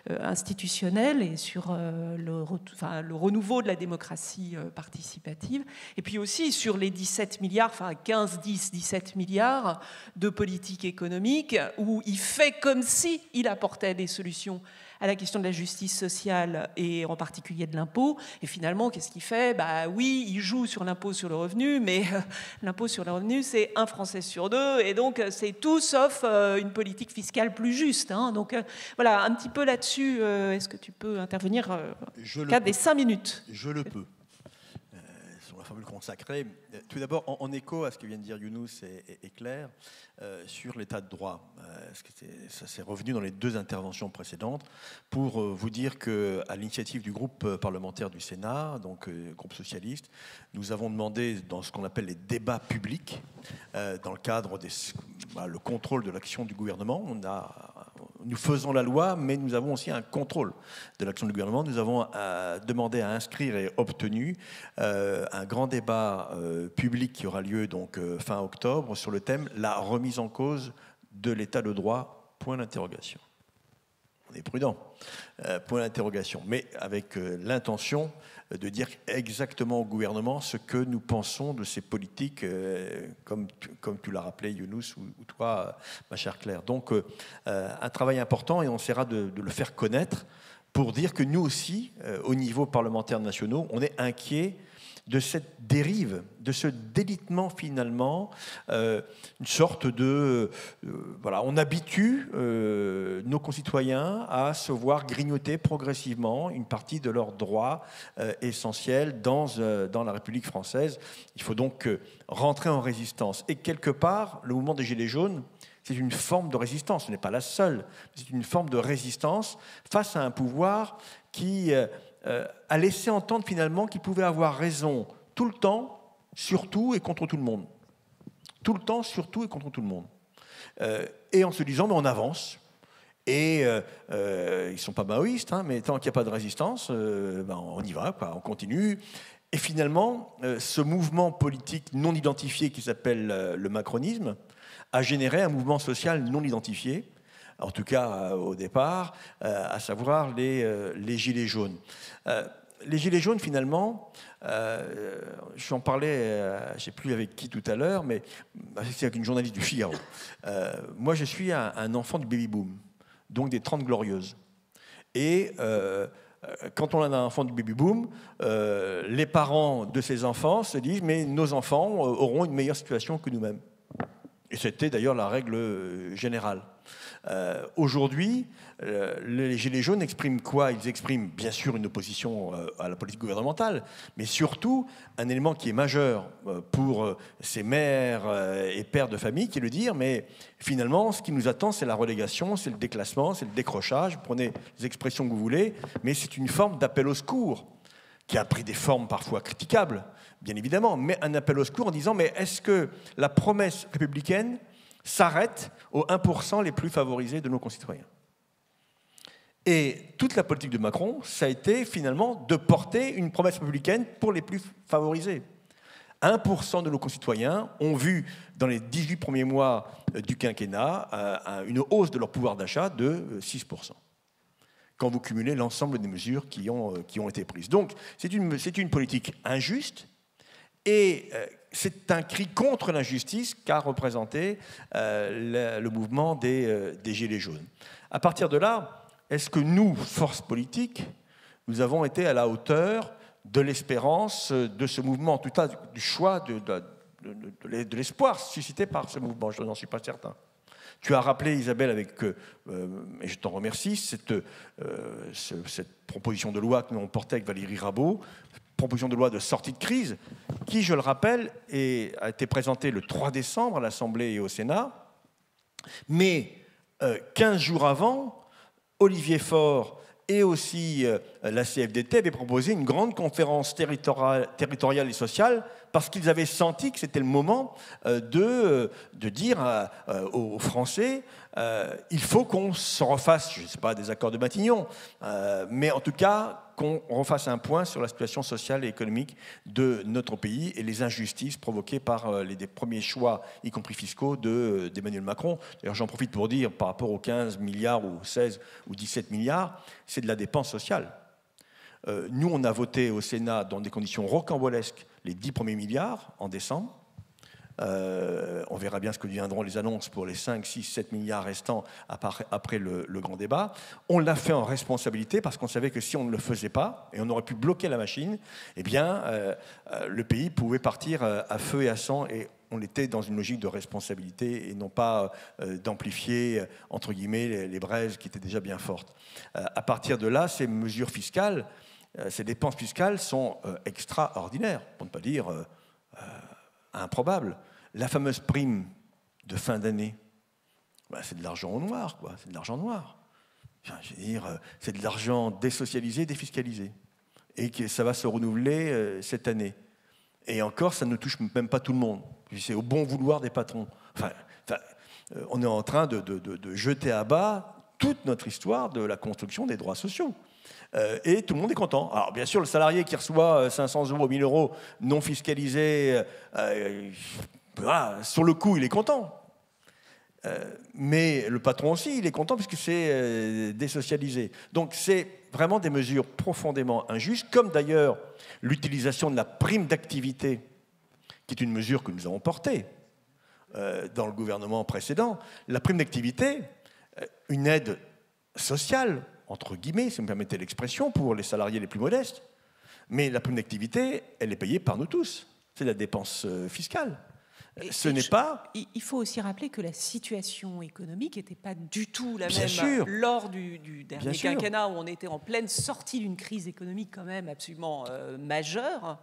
institutionnelles et sur le renouveau de la démocratie participative. Et puis aussi sur les 17 milliards, enfin 15, 10, 17 milliards de politique économique, où il fait comme s'il apportait des solutions à la question de la justice sociale et en particulier de l'impôt. Et finalement, qu'est-ce qu'il fait? Oui, il joue sur l'impôt sur le revenu, mais l'impôt sur le revenu, c'est un Français sur deux, et donc c'est tout sauf une politique fiscale plus juste. Donc voilà, un petit peu là-dessus, est-ce que tu peux intervenir au cadre des 5 minutes? Je le peux. Sur la formule consacrée. Tout d'abord, en écho à ce que vient de dire Younous et Claire, sur l'état de droit. Ça s'est revenu dans les 2 interventions précédentes pour vous dire qu'à l'initiative du groupe parlementaire du Sénat, donc groupe socialiste, nous avons demandé dans ce qu'on appelle les débats publics, dans le cadre le contrôle de l'action du gouvernement. Nous faisons la loi, mais nous avons aussi un contrôle de l'action du gouvernement. Nous avons demandé à inscrire et obtenu un grand débat public qui aura lieu donc fin octobre sur le thème « La remise en cause de l'état de droit ». Point d'interrogation. On est prudent. Point d'interrogation. Mais avec l'intention de dire exactement au gouvernement ce que nous pensons de ces politiques, comme tu l'as rappelé, Younous, ou toi, ma chère Claire. Donc, un travail important, et on essaiera de le faire connaître pour dire que nous aussi, au niveau parlementaire national, on est inquiets de cette dérive, de ce délitement finalement, une sorte de... on habitue nos concitoyens à se voir grignoter progressivement une partie de leurs droits essentiels dans la République française. Il faut donc rentrer en résistance. Et quelque part, le mouvement des Gilets jaunes, c'est une forme de résistance, ce n'est pas la seule, c'est une forme de résistance face à un pouvoir qui... a laissé entendre finalement qu'il pouvait avoir raison tout le temps, surtout et contre tout le monde. Tout le temps, surtout et contre tout le monde. Et en se disant, mais on avance. Et ils ne sont pas maoïstes, mais tant qu'il n'y a pas de résistance, on y va, on continue. Et finalement, ce mouvement politique non identifié qui s'appelle le macronisme a généré un mouvement social non identifié, en tout cas au départ, à savoir les Gilets jaunes. Les Gilets jaunes, finalement, j'en parlais, je ne sais plus avec qui tout à l'heure, mais c'est avec une journaliste du Figaro. Moi, je suis un enfant du baby-boom, donc des 30 glorieuses. Et quand on a un enfant du baby-boom, les parents de ces enfants se disent « mais nos enfants auront une meilleure situation que nous-mêmes ». Et c'était d'ailleurs la règle générale. Aujourd'hui, les Gilets jaunes expriment quoi? Ils expriment bien sûr une opposition à la politique gouvernementale, mais surtout un élément qui est majeur pour ces mères et pères de famille, qui est de dire, mais finalement, ce qui nous attend, c'est la relégation, c'est le déclassement, c'est le décrochage, prenez les expressions que vous voulez, mais c'est une forme d'appel au secours, qui a pris des formes parfois critiquables, bien évidemment, mais un appel au secours en disant, mais est-ce que la promesse républicaine s'arrête aux 1% les plus favorisés de nos concitoyens? Et toute la politique de Macron, ça a été finalement de porter une promesse républicaine pour les plus favorisés. 1% de nos concitoyens ont vu dans les 18 premiers mois du quinquennat une hausse de leur pouvoir d'achat de 6%. Quand vous cumulez l'ensemble des mesures qui ont été prises. Donc c'est une politique injuste et c'est un cri contre l'injustice qu'a représenté le mouvement des Gilets jaunes. À partir de là, est-ce que nous, forces politiques, nous avons été à la hauteur de l'espérance de ce mouvement, en tout cas du choix de l'espoir suscité par ce mouvement? Je n'en suis pas certain. Tu as rappelé, Isabelle, et je t'en remercie, cette proposition de loi que nous avons portée avec Valérie Rabault, proposition de loi de sortie de crise, qui, je le rappelle, a été présentée le 3 décembre à l'Assemblée et au Sénat, mais 15 jours avant, Olivier Faure et aussi la CFDT avaient proposé une grande conférence territoriale et sociale parce qu'ils avaient senti que c'était le moment de dire aux Français il faut qu'on se refasse, je ne sais pas, des accords de Matignon, mais en tout cas qu'on refasse un point sur la situation sociale et économique de notre pays et les injustices provoquées par les premiers choix, y compris fiscaux, d'Emmanuel Macron. D'ailleurs, j'en profite pour dire, par rapport aux 15 milliards ou 16 ou 17 milliards, c'est de la dépense sociale. Nous, on a voté au Sénat dans des conditions rocambolesques les 10 premiers milliards en décembre. On verra bien ce que deviendront les annonces pour les 5, 6, 7 milliards restants après le grand débat. On l'a fait en responsabilité parce qu'on savait que si on ne le faisait pas, et on aurait pu bloquer la machine, eh bien, le pays pouvait partir à feu et à sang, et on était dans une logique de responsabilité et non pas d'amplifier, entre guillemets, les braises qui étaient déjà bien fortes. À partir de là, ces mesures fiscales, ces dépenses fiscales sont extraordinaires, pour ne pas dire improbables. La fameuse prime de fin d'année, c'est de l'argent au noir, quoi. C'est de l'argent noir. Enfin, je veux dire, c'est de l'argent désocialisé, défiscalisé. Et que ça va se renouveler cette année. Et encore, ça ne touche même pas tout le monde. C'est au bon vouloir des patrons. On est en train de jeter à bas toute notre histoire de la construction des droits sociaux. Et tout le monde est content. Alors bien sûr, le salarié qui reçoit 500 €, 1000 € non fiscalisés, sur le coup, il est content. Mais le patron aussi, il est content puisque c'est désocialisé. Donc c'est vraiment des mesures profondément injustes, comme d'ailleurs l'utilisation de la prime d'activité, qui est une mesure que nous avons portée dans le gouvernement précédent. La prime d'activité, une aide sociale, entre guillemets, si vous me permettez l'expression, pour les salariés les plus modestes. Mais la prime d'activité, elle est payée par nous tous. C'est la dépense fiscale. Ce n'est pas... Il faut aussi rappeler que la situation économique n'était pas du tout la Bien même sûr. lors du dernier Bien sûr. quinquennat, où on était en pleine sortie d'une crise économique quand même absolument majeure.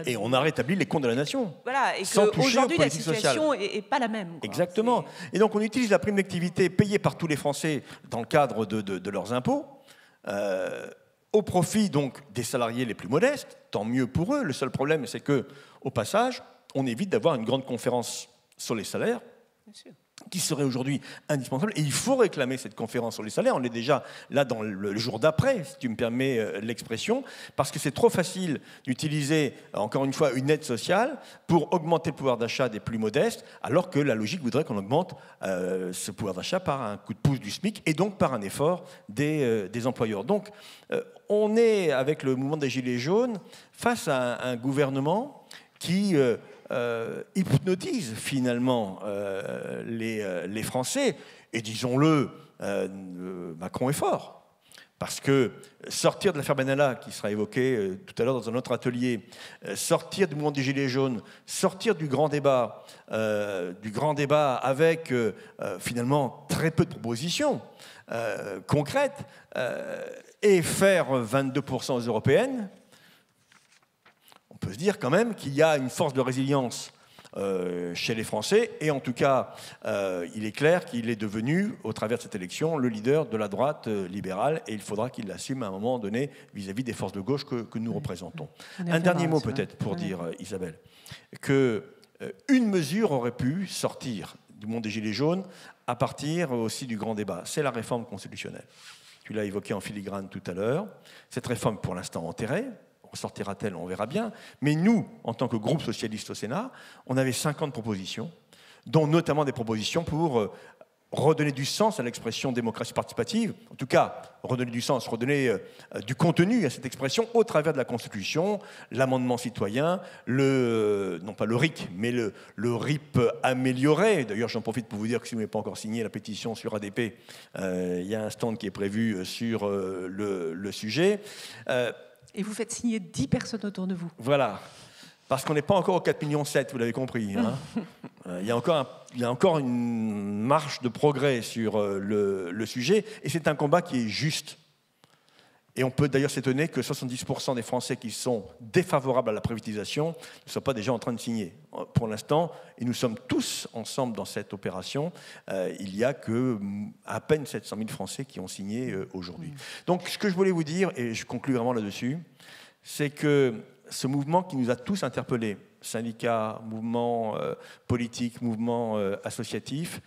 Et on a rétabli les comptes de la nation. Voilà, et sans toucher aux qu'aujourd'hui la politiques situation sociales. n'est pas la même. Quoi. Exactement. Et donc on utilise la prime d'activité payée par tous les Français dans le cadre de leurs impôts, au profit donc des salariés les plus modestes. Tant mieux pour eux. Le seul problème, c'est que, au passage, on évite d'avoir une grande conférence sur les salaires, qui serait aujourd'hui indispensable. Et il faut réclamer cette conférence sur les salaires. On est déjà là dans le jour d'après, si tu me permets l'expression, parce que c'est trop facile d'utiliser, encore une fois, une aide sociale pour augmenter le pouvoir d'achat des plus modestes, alors que la logique voudrait qu'on augmente ce pouvoir d'achat par un coup de pouce du SMIC et donc par un effort des employeurs. Donc, on est, avec le mouvement des Gilets jaunes, face à un gouvernement qui hypnotise finalement les Français. Et disons-le, Macron est fort. Parce que sortir de l'affaire Benalla, qui sera évoquée tout à l'heure dans un autre atelier, sortir du mouvement des Gilets jaunes, sortir du grand débat avec finalement très peu de propositions concrètes, et faire 22% aux européennes, on peut se dire quand même qu'il y a une force de résilience chez les Français, et en tout cas, il est clair qu'il est devenu, au travers de cette élection, le leader de la droite libérale, et il faudra qu'il l'assume à un moment donné vis-à-vis des forces de gauche que nous représentons. Un dernier mot peut-être pour dire, Isabelle, qu'une mesure aurait pu sortir du monde des Gilets jaunes à partir aussi du grand débat, c'est la réforme constitutionnelle. Tu l'as évoqué en filigrane tout à l'heure. Cette réforme, pour l'instant, enterrée. Ressortira-t-elle? On verra bien. Mais nous, en tant que groupe socialiste au Sénat, on avait 50 propositions, dont notamment des propositions pour redonner du sens à l'expression démocratie participative, en tout cas, redonner du sens, redonner du contenu à cette expression au travers de la Constitution, l'amendement citoyen, non pas le RIC, mais le RIP amélioré. D'ailleurs, j'en profite pour vous dire que si vous n'avez pas encore signé la pétition sur ADP, il y a un stand qui est prévu sur le sujet. Et vous faites signer 10 personnes autour de vous. Voilà. Parce qu'on n'est pas encore au 4,7 millions, vous l'avez compris. Hein. Il y a encore une marche de progrès sur le sujet, et c'est un combat qui est juste. Et on peut d'ailleurs s'étonner que 70% des Français qui sont défavorables à la privatisation ne soient pas déjà en train de signer. Pour l'instant, et nous sommes tous ensemble dans cette opération, il n'y a qu'à peine 700 000 Français qui ont signé aujourd'hui. Donc ce que je voulais vous dire, et je conclue vraiment là-dessus, c'est que ce mouvement qui nous a tous interpellés, syndicats, mouvements politiques, mouvements associatifs,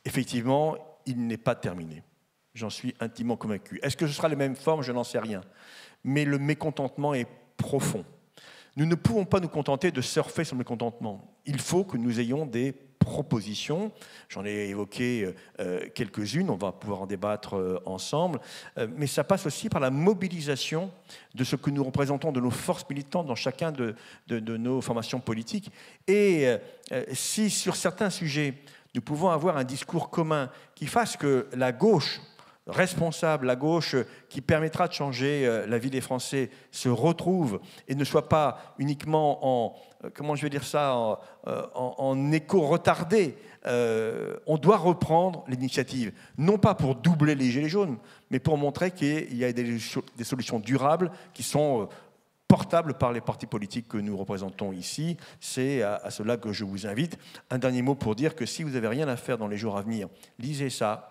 effectivement, il n'est pas terminé. J'en suis intimement convaincu. Est-ce que ce sera les mêmes formes? Je n'en sais rien. Mais le mécontentement est profond. Nous ne pouvons pas nous contenter de surfer sur le mécontentement. Il faut que nous ayons des propositions. J'en ai évoqué quelques-unes, on va pouvoir en débattre ensemble, mais ça passe aussi par la mobilisation de ce que nous représentons, de nos forces militantes dans chacun de nos formations politiques. Et si sur certains sujets, nous pouvons avoir un discours commun qui fasse que la gauche responsable, la gauche qui permettra de changer la vie des Français se retrouve et ne soit pas uniquement en écho retardé, on doit reprendre l'initiative, non pas pour doubler les gilets jaunes, mais pour montrer qu'il y a des solutions durables qui sont portables par les partis politiques que nous représentons ici. C'est à cela que je vous invite. Un dernier mot pour dire que si vous n'avez rien à faire dans les jours à venir, lisez ça.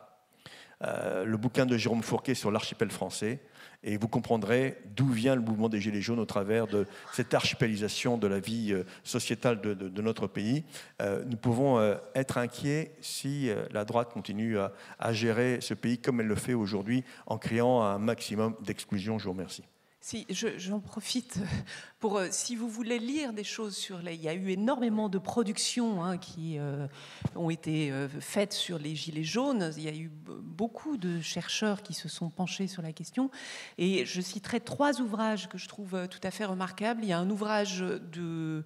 Le bouquin de Jérôme Fourquet sur l'archipel français, et vous comprendrez d'où vient le mouvement des Gilets jaunes au travers de cette archipélisation de la vie sociétale de notre pays. Nous pouvons être inquiets si la droite continue à gérer ce pays comme elle le fait aujourd'hui, en créant un maximum d'exclusion. Je vous remercie. Si, j'en profite pour, si vous voulez lire des choses sur il y a eu énormément de productions qui ont été faites sur les gilets jaunes. Il y a eu beaucoup de chercheurs qui se sont penchés sur la question. Et je citerai 3 ouvrages que je trouve tout à fait remarquables. Il y a un ouvrage d'une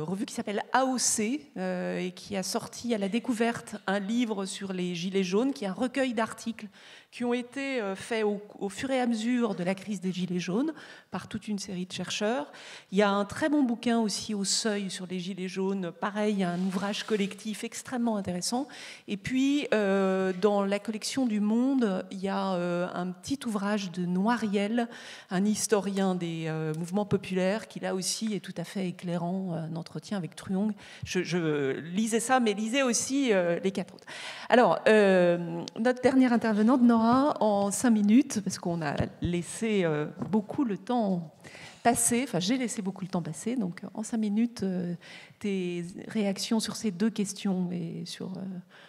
revue qui s'appelle AOC et qui a sorti à la découverte un livre sur les gilets jaunes, qui est un recueil d'articles qui ont été faits au fur et à mesure de la crise des Gilets jaunes par toute une série de chercheurs. Il y a un très bon bouquin aussi au Seuil sur les Gilets jaunes, pareil, un ouvrage collectif extrêmement intéressant. Et puis, dans la collection du Monde, il y a un petit ouvrage de Noiriel, un historien des mouvements populaires, qui là aussi est tout à fait éclairant, un entretien avec Truong. Je lisais ça, mais lisais aussi les 4 autres. Alors, notre dernière intervenante, Nora, en 5 minutes, parce qu'on a laissé beaucoup le temps passer, enfin j'ai laissé beaucoup le temps passer, donc en 5 minutes, tes réactions sur ces 2 questions et sur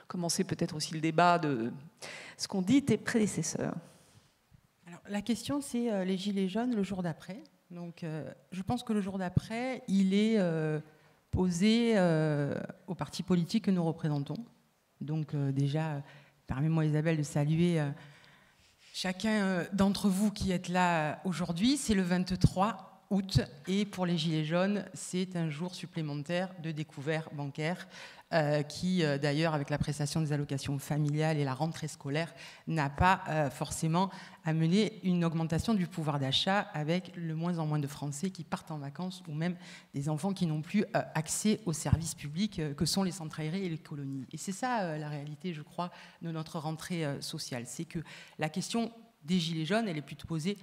commencer peut-être aussi le débat de ce qu'ont dit tes prédécesseurs. Alors, la question, c'est les Gilets jaunes le jour d'après. Donc, je pense que le jour d'après, il est posé aux partis politiques que nous représentons. Donc, déjà... Permets-moi, Isabelle, de saluer chacun d'entre vous qui êtes là aujourd'hui. C'est le 23 août et pour les Gilets jaunes, c'est un jour supplémentaire de découvert bancaire qui, d'ailleurs, avec la prestation des allocations familiales et la rentrée scolaire, n'a pas forcément amené une augmentation du pouvoir d'achat avec le moins en moins de Français qui partent en vacances ou même des enfants qui n'ont plus accès aux services publics que sont les centres aérés et les colonies. Et c'est ça la réalité, je crois, de notre rentrée sociale. C'est que la question des Gilets jaunes, elle est plutôt posée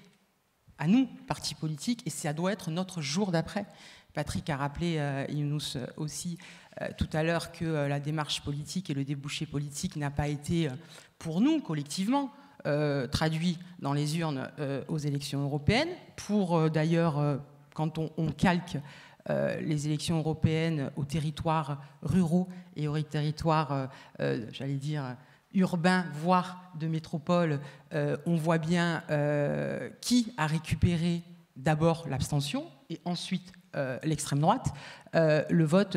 à nous, partis politiques, et ça doit être notre jour d'après. Patrick a rappelé, Younous aussi, tout à l'heure que la démarche politique et le débouché politique n'a pas été, pour nous, collectivement, traduit dans les urnes aux élections européennes. Pour, d'ailleurs, quand on calque les élections européennes aux territoires ruraux et aux territoires, j'allais dire, urbain, voire de métropole, on voit bien qui a récupéré d'abord l'abstention et ensuite l'extrême droite, le vote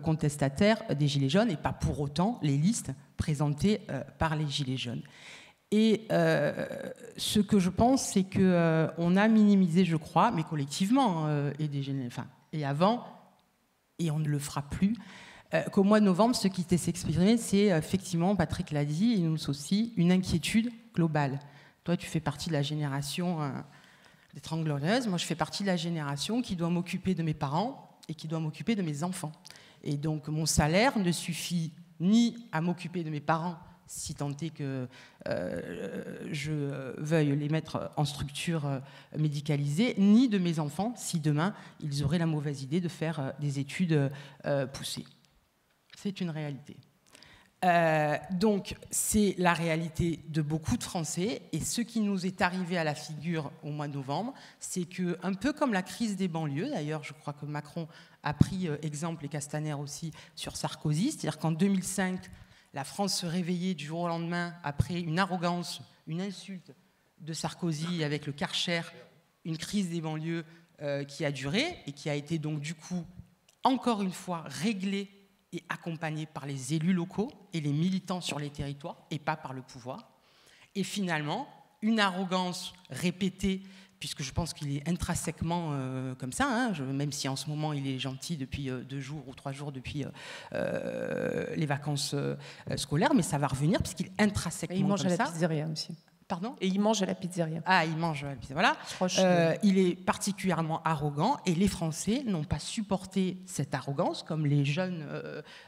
contestataire des Gilets jaunes et pas pour autant les listes présentées par les Gilets jaunes. Et ce que je pense, c'est qu'on a minimisé, je crois, mais collectivement, et avant, et on ne le fera plus, qu'au mois de novembre, ce qui s'est exprimé, c'est effectivement, Patrick l'a dit, et nous aussi, une inquiétude globale. Toi, tu fais partie de la génération des Trente Glorieuses. Moi, je fais partie de la génération qui doit m'occuper de mes parents et qui doit m'occuper de mes enfants. Et donc, mon salaire ne suffit ni à m'occuper de mes parents, si tant est que je veuille les mettre en structure médicalisée, ni de mes enfants, si demain, ils auraient la mauvaise idée de faire des études poussées. C'est une réalité. Donc, c'est la réalité de beaucoup de Français. Et ce qui nous est arrivé à la figure au mois de novembre, c'est que, un peu comme la crise des banlieues, d'ailleurs, je crois que Macron a pris exemple, et Castaner aussi, sur Sarkozy, c'est-à-dire qu'en 2005, la France se réveillait du jour au lendemain après une arrogance, une insulte de Sarkozy avec le Karcher, une crise des banlieues qui a duré et qui a été donc du coup, encore une fois, réglée et accompagné par les élus locaux et les militants sur les territoires et pas par le pouvoir. Et finalement, une arrogance répétée, puisque je pense qu'il est intrinsèquement comme ça, hein, même si en ce moment il est gentil depuis 2 jours ou 3 jours depuis les vacances scolaires, mais ça va revenir puisqu'il est intrinsèquement comme ça. Et il mange à la pizzeria aussi. Pardon ? Et il mange à la pizzeria. Ah, il mange à la pizzeria, voilà. Il est particulièrement arrogant et les Français n'ont pas supporté cette arrogance, comme les jeunes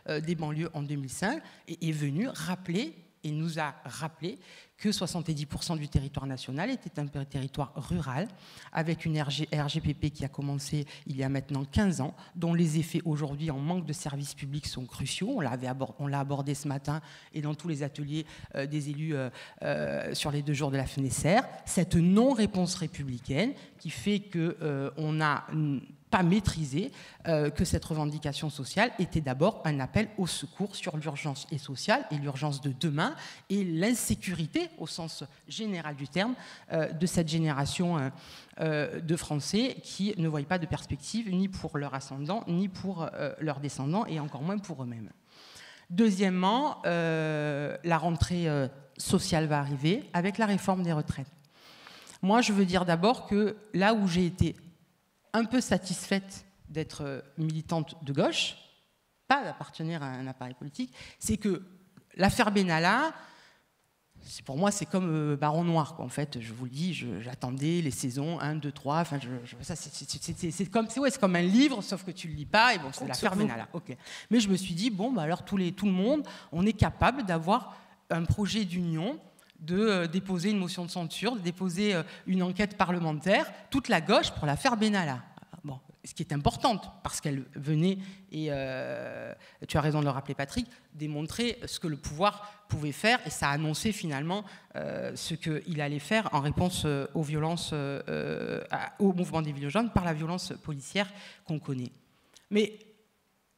des banlieues en 2005, et est venu rappeler, et nous a rappelé que 70% du territoire national était un territoire rural, avec une RGPP qui a commencé il y a maintenant 15 ans, dont les effets aujourd'hui en manque de services publics sont cruciaux. On l'a abordé ce matin et dans tous les ateliers des élus sur les 2 jours de la FNSR. Cette non-réponse républicaine qui fait qu'on n'a pas maîtrisé que cette revendication sociale était d'abord un appel au secours sur l'urgence et sociale et l'urgence de demain et l'insécurité au sens général du terme de cette génération de Français qui ne voient pas de perspective ni pour leurs ascendants ni pour leurs descendants et encore moins pour eux-mêmes. Deuxièmement, la rentrée sociale va arriver avec la réforme des retraites. Moi, je veux dire d'abord que là où j'ai été un peu satisfaite d'être militante de gauche, pas d'appartenir à un appareil politique, c'est que l'affaire Benalla, pour moi, c'est comme Baron Noir, quoi. En fait, je vous le dis, j'attendais les saisons 1, 2, 3. Enfin, c'est comme un livre, sauf que tu ne le lis pas. Et bon, c'est l'affaire Benalla. Okay. Mais je me suis dit, bon, bah alors tout le monde, on est capable d'avoir un projet d'union, de déposer une motion de censure, de déposer une enquête parlementaire, toute la gauche pour l'affaire Benalla. Bon, ce qui est important, parce qu'elle venait, et tu as raison de le rappeler Patrick, démontrer ce que le pouvoir pouvait faire, et ça a annoncé finalement ce qu'il allait faire en réponse aux violences, au mouvement des Gilets jaunes par la violence policière qu'on connaît. Mais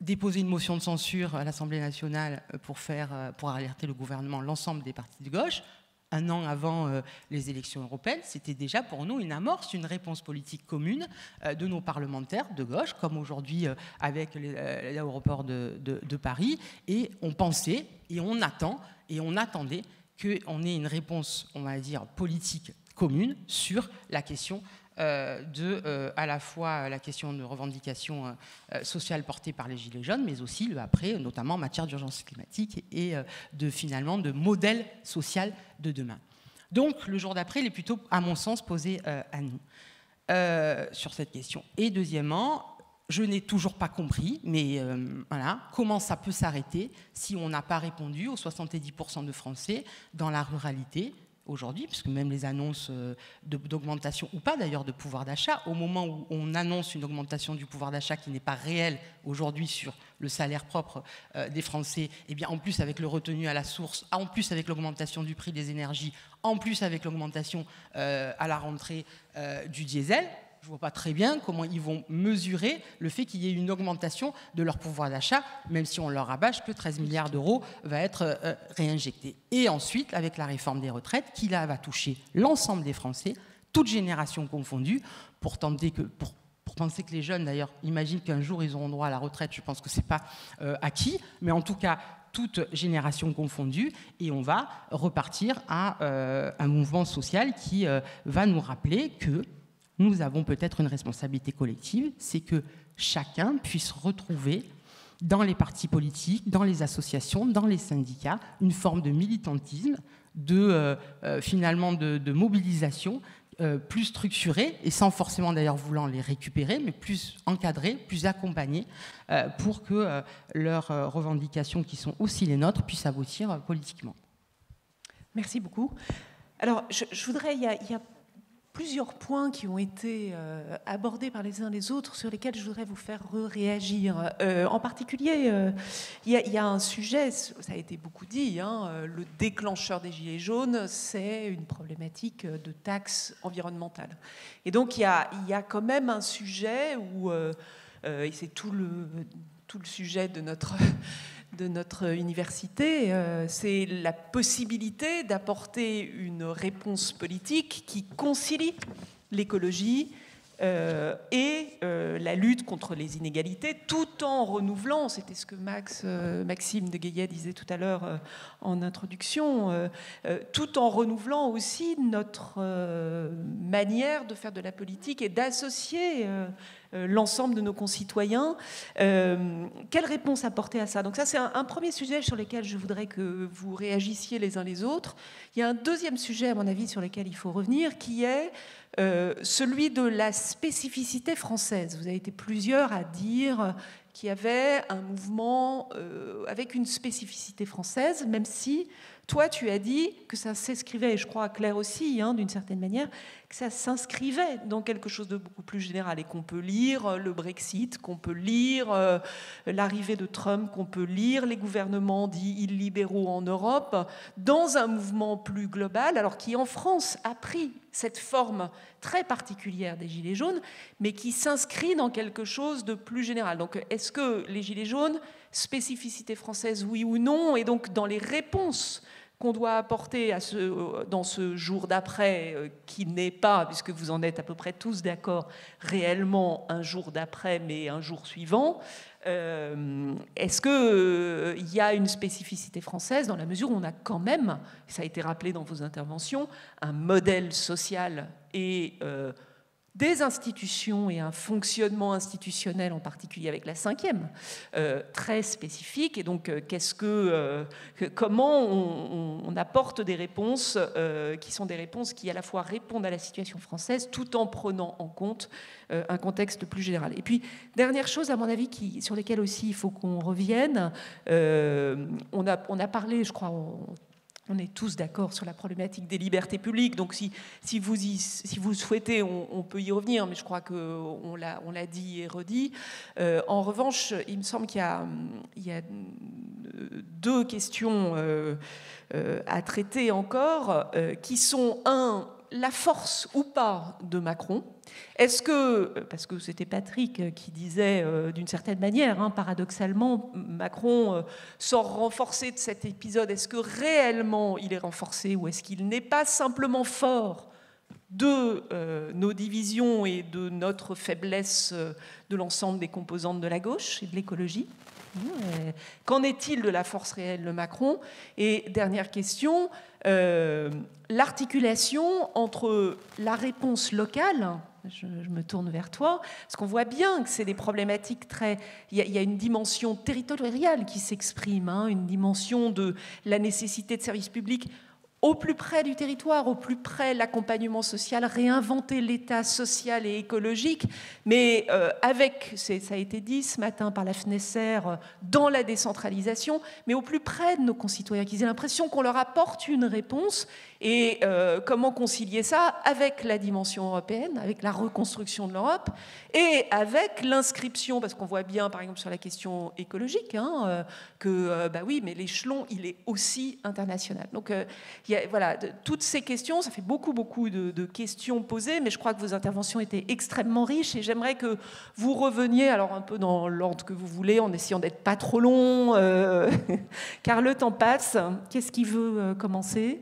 déposer une motion de censure à l'Assemblée nationale pour alerter le gouvernement, l'ensemble des partis de gauche, 1 an avant les élections européennes, c'était déjà pour nous une amorce, une réponse politique commune de nos parlementaires de gauche, comme aujourd'hui avec l'aéroport de Paris. Et on pensait, et on attend, et on attendait qu'on ait une réponse, on va dire, politique commune sur la question à la fois la question de revendication sociale portée par les Gilets jaunes, mais aussi le après, notamment en matière d'urgence climatique et finalement de modèle social de demain. Donc le jour d'après, il est plutôt, à mon sens, posé à nous sur cette question. Et deuxièmement, je n'ai toujours pas compris, mais voilà, comment ça peut s'arrêter si on n'a pas répondu aux 70% de Français dans la ruralité aujourd'hui, puisque même les annonces d'augmentation, ou pas d'ailleurs, de pouvoir d'achat, au moment où on annonce une augmentation du pouvoir d'achat qui n'est pas réelle aujourd'hui sur le salaire propre des Français, et bien en plus avec le retenu à la source, en plus avec l'augmentation du prix des énergies, en plus avec l'augmentation à la rentrée du diesel, Je ne vois pas très bien comment ils vont mesurer le fait qu'il y ait une augmentation de leur pouvoir d'achat, même si on leur rabâche que 13 milliards d'euros va être réinjecté. Et ensuite, avec la réforme des retraites, qui là va toucher l'ensemble des Français, toutes générations confondues, pour penser que les jeunes, d'ailleurs, imaginent qu'un jour ils auront droit à la retraite, je pense que ce n'est pas acquis, mais en tout cas, toutes générations confondues, et on va repartir à un mouvement social qui va nous rappeler que nous avons peut-être une responsabilité collective, c'est que chacun puisse retrouver dans les partis politiques, dans les associations, dans les syndicats, une forme de militantisme, finalement de mobilisation plus structurée, et sans forcément d'ailleurs voulant les récupérer, mais plus encadrée, plus accompagnée, pour que leurs revendications, qui sont aussi les nôtres, puissent aboutir politiquement. Merci beaucoup. Alors, je voudrais, il y a plusieurs points qui ont été abordés par les uns les autres sur lesquels je voudrais vous faire réagir. En particulier, il y a un sujet, ça a été beaucoup dit, le déclencheur des Gilets jaunes, c'est une problématique de taxes environnementales. Et donc, il y a quand même un sujet où, et c'est tout le sujet de notre université, c'est la possibilité d'apporter une réponse politique qui concilie l'écologie et la lutte contre les inégalités, tout en renouvelant, c'était ce que Maxime de Guillet disait tout à l'heure en introduction, tout en renouvelant aussi notre manière de faire de la politique et d'associer l'ensemble de nos concitoyens. Quelle réponse apporter à ça? Donc ça, c'est un premier sujet sur lequel je voudrais que vous réagissiez les uns les autres. Il y a un deuxième sujet, à mon avis, sur lequel il faut revenir, qui est celui de la spécificité française. Vous avez été plusieurs à dire qu'il y avait un mouvement avec une spécificité française, même si toi, tu as dit que ça s'inscrivait, et je crois Claire aussi, d'une certaine manière, que ça s'inscrivait dans quelque chose de beaucoup plus général et qu'on peut lire le Brexit, qu'on peut lire l'arrivée de Trump, qu'on peut lire les gouvernements dits illibéraux en Europe dans un mouvement plus global, alors qui en France a pris cette forme très particulière des Gilets jaunes, mais qui s'inscrit dans quelque chose de plus général. Donc, est-ce que les Gilets jaunes, spécificité française, oui ou non, et donc dans les réponses qu'on doit apporter dans ce jour d'après, qui n'est pas, puisque vous en êtes à peu près tous d'accord, réellement un jour d'après, mais un jour suivant, est-ce qu'il y a une spécificité française dans la mesure où on a quand même, ça a été rappelé dans vos interventions, un modèle social et des institutions et un fonctionnement institutionnel, en particulier avec la 5e, très spécifique. Et donc, comment on apporte des réponses qui sont des réponses qui, à la fois, répondent à la situation française, tout en prenant en compte un contexte plus général. Et puis, dernière chose, à mon avis, sur lesquelles aussi il faut qu'on revienne, on a parlé, je crois, on est tous d'accord sur la problématique des libertés publiques, donc si vous souhaitez, on peut y revenir, mais je crois qu'on l'a dit et redit. En revanche, il me semble qu'il y a deux questions à traiter encore, qui sont, la force ou pas de Macron. Est-ce que, parce que c'était Patrick qui disait d'une certaine manière, paradoxalement, Macron sort renforcé de cet épisode, est-ce que réellement il est renforcé ou est-ce qu'il n'est pas simplement fort de nos divisions et de notre faiblesse de l'ensemble des composantes de la gauche et de l'écologie? Qu'en est-il de la force réelle de Macron? Et dernière question, l'articulation entre la réponse locale, je me tourne vers toi, parce qu'on voit bien que c'est des problématiques il y a une dimension territoriale qui s'exprime, une dimension de la nécessité de services publics au plus près du territoire, au plus près de l'accompagnement social, réinventer l'État social et écologique, mais avec, ça a été dit ce matin par la FNESER, dans la décentralisation, mais au plus près de nos concitoyens, qu'ils aient l'impression qu'on leur apporte une réponse. Et comment concilier ça avec la dimension européenne, avec la reconstruction de l'Europe, et avec l'inscription, parce qu'on voit bien, par exemple, sur la question écologique, que, oui, mais l'échelon, il est aussi international. Donc, voilà, toutes ces questions, ça fait beaucoup de questions posées, mais je crois que vos interventions étaient extrêmement riches et j'aimerais que vous reveniez, alors un peu dans l'ordre que vous voulez, en essayant d'être pas trop long, car le temps passe. Qu'est-ce qui veut commencer ?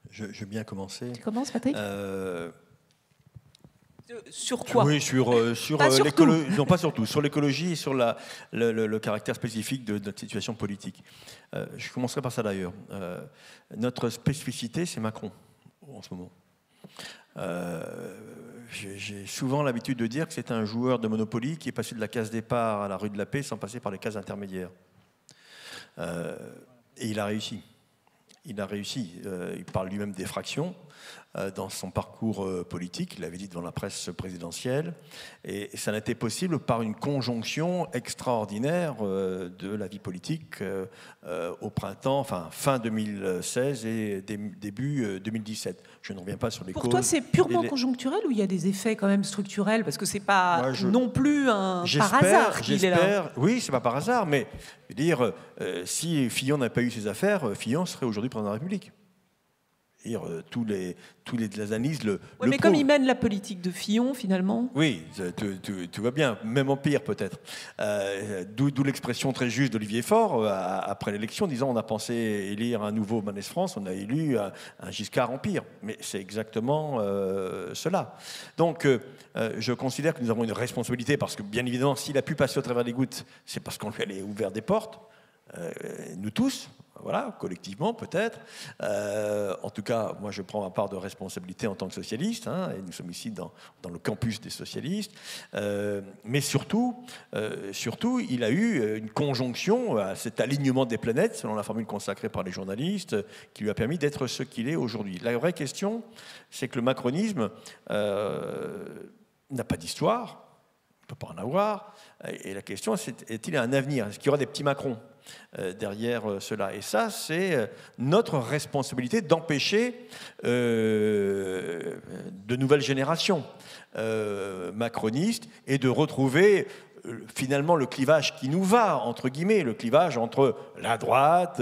Je veux bien commencer. Tu commences, Patrick ? Sur quoi ? Oui, sur l'écologie. Non, pas surtout. Sur l'écologie et sur le caractère spécifique de notre situation politique. Je commencerai par ça d'ailleurs. Notre spécificité, c'est Macron en ce moment. J'ai souvent l'habitude de dire que c'est un joueur de Monopoly qui est passé de la case départ à la rue de la Paix sans passer par les cases intermédiaires. Et il a réussi. Il a réussi. Il parle lui-même d'effraction dans son parcours politique. Il l'avait dit devant la presse présidentielle. Et ça n'a été possible par une conjonction extraordinaire de la vie politique au printemps, enfin fin 2016 et début 2017. Je ne reviens pas sur les causes. Pour toi, c'est purement conjoncturel ou il y a des effets quand même structurels ? Parce que c'est pas non plus par hasard qu'il est là. Oui, c'est pas par hasard, mais je veux dire, si Fillon n'avait pas eu ses affaires, Fillon serait aujourd'hui président de la République. Tous les analyses le mais comme il mène la politique de Fillon, finalement. Oui, tout va bien, même en pire peut-être. D'où l'expression très juste d'Olivier Faure après l'élection, disant on a pensé élire un nouveau Manès France, on a élu un Giscard en pire. Mais c'est exactement cela. Donc je considère que nous avons une responsabilité parce que bien évidemment, s'il a pu passer au travers des gouttes, c'est parce qu'on lui a ouvert des portes, nous tous. Voilà, collectivement peut-être. En tout cas, moi je prends ma part de responsabilité en tant que socialiste, et nous sommes ici dans le campus des socialistes. Mais surtout, il a eu une conjonction à cet alignement des planètes, selon la formule consacrée par les journalistes, qui lui a permis d'être ce qu'il est aujourd'hui. La vraie question, c'est que le macronisme n'a pas d'histoire, il ne peut pas en avoir. Et la question, c'est, est-il un avenir ? Est-ce qu'il y aura des petits Macrons derrière cela? Et ça, c'est notre responsabilité d'empêcher de nouvelles générations macronistes et de retrouver finalement le clivage qui nous va, entre guillemets, le clivage entre la droite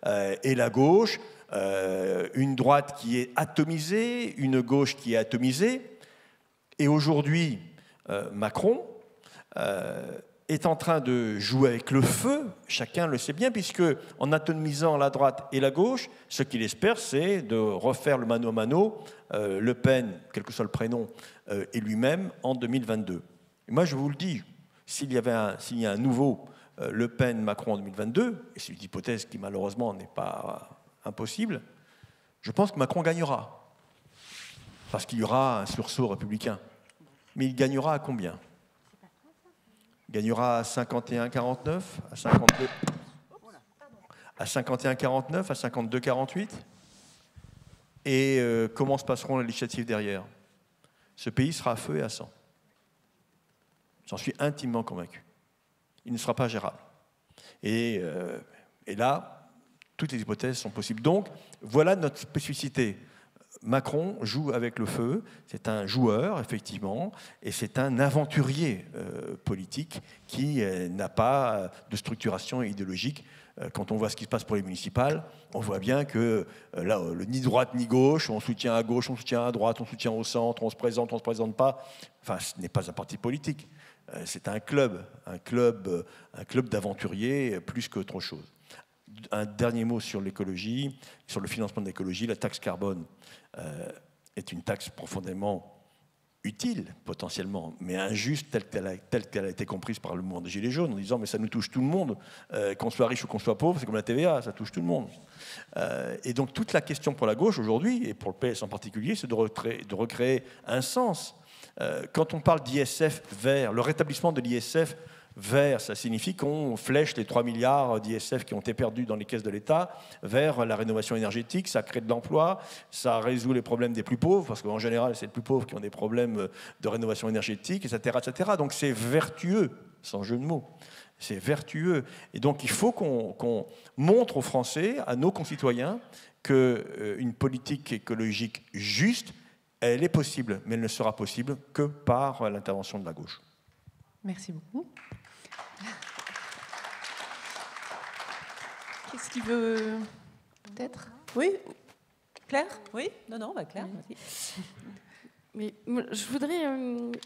et la gauche, une droite qui est atomisée, une gauche qui est atomisée. Et aujourd'hui, Macron est en train de jouer avec le feu, chacun le sait bien, puisque en atomisant la droite et la gauche, ce qu'il espère, c'est de refaire le mano à mano, Le Pen, quel que soit le prénom, et lui-même en 2022. Et moi, je vous le dis, s'il y a un nouveau Le Pen-Macron en 2022, et c'est une hypothèse qui malheureusement n'est pas impossible, je pense que Macron gagnera, parce qu'il y aura un sursaut républicain. Mais il gagnera à combien ? Il gagnera à 51-49, à 52, à 51-49, à 52-48. Et comment se passeront les législatives derrière ? Ce pays sera à feu et à sang. J'en suis intimement convaincu. Il ne sera pas gérable. Et là, toutes les hypothèses sont possibles. Donc, voilà notre spécificité. Macron joue avec le feu, c'est un joueur, effectivement, et c'est un aventurier politique qui n'a pas de structuration idéologique. Quand on voit ce qui se passe pour les municipales, on voit bien que là, ni droite ni gauche, on soutient à gauche, on soutient à droite, on soutient au centre, on se présente pas. Enfin, ce n'est pas un parti politique, c'est un club d'aventuriers plus qu'autre chose. Un dernier mot sur l'écologie, sur le financement de l'écologie. La taxe carbone est une taxe profondément utile, potentiellement, mais injuste telle qu'elle a été comprise par le mouvement des Gilets jaunes, en disant mais ça nous touche tout le monde, qu'on soit riche ou qu'on soit pauvre, c'est comme la TVA, ça touche tout le monde. Et donc toute la question pour la gauche aujourd'hui, et pour le PS en particulier, c'est de recréer un sens. Quand on parle d'ISF vert, le rétablissement de l'ISF vert, ça signifie qu'on flèche les 3 milliards d'ISF qui ont été perdus dans les caisses de l'État vers la rénovation énergétique, ça crée de l'emploi, ça résout les problèmes des plus pauvres, parce qu'en général, c'est les plus pauvres qui ont des problèmes de rénovation énergétique, etc. etc. Donc c'est vertueux, sans jeu de mots. C'est vertueux. Et donc il faut qu'on montre aux Français, à nos concitoyens, qu'une politique écologique juste, elle est possible, mais elle ne sera possible que par l'intervention de la gauche. Merci beaucoup. Qu'est-ce qu'il veut peut-être ? Oui ? Claire? Oui? Non, Claire, vas-y. Mais je voudrais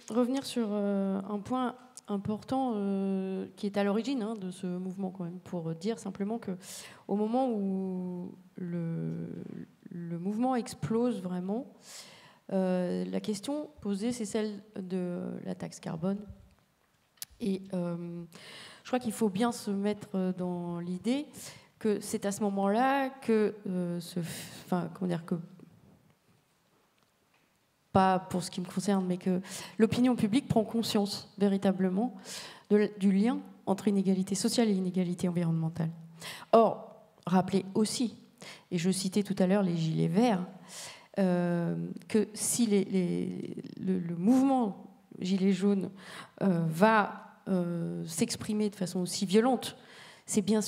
revenir sur un point important qui est à l'origine de ce mouvement quand même, pour dire simplement que au moment où le mouvement explose vraiment, la question posée, c'est celle de la taxe carbone. Et je crois qu'il faut bien se mettre dans l'idée que c'est à ce moment-là que pas pour ce qui me concerne, mais que l'opinion publique prend conscience véritablement du lien entre inégalité sociale et inégalité environnementale. Or, rappelez aussi, et je citais tout à l'heure les Gilets verts, que si le mouvement Gilets jaunes va s'exprimer de façon aussi violente, c'est bien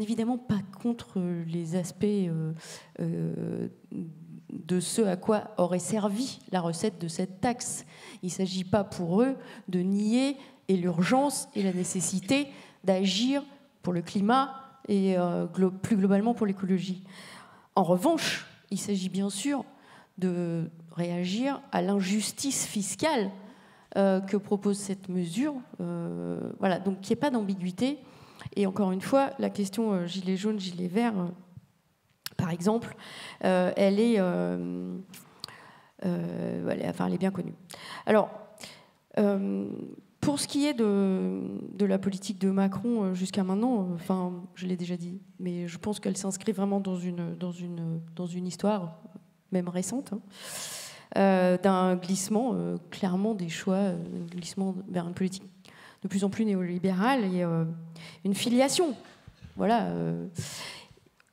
évidemment pas contre les aspects de ce à quoi aurait servi la recette de cette taxe. Il ne s'agit pas pour eux de nier l'urgence et la nécessité d'agir pour le climat et plus globalement pour l'écologie. En revanche, il s'agit bien sûr de réagir à l'injustice fiscale que propose cette mesure. Voilà, donc qu'il n'y ait pas d'ambiguïté. Et encore une fois, la question gilet jaune, gilet vert, par exemple, elle est bien connue. Alors, pour ce qui est de la politique de Macron jusqu'à maintenant, je l'ai déjà dit, mais je pense qu'elle s'inscrit vraiment dans une histoire, même récente, d'un glissement, clairement des choix, un glissement vers une politique de plus en plus néolibérale et une filiation. Voilà.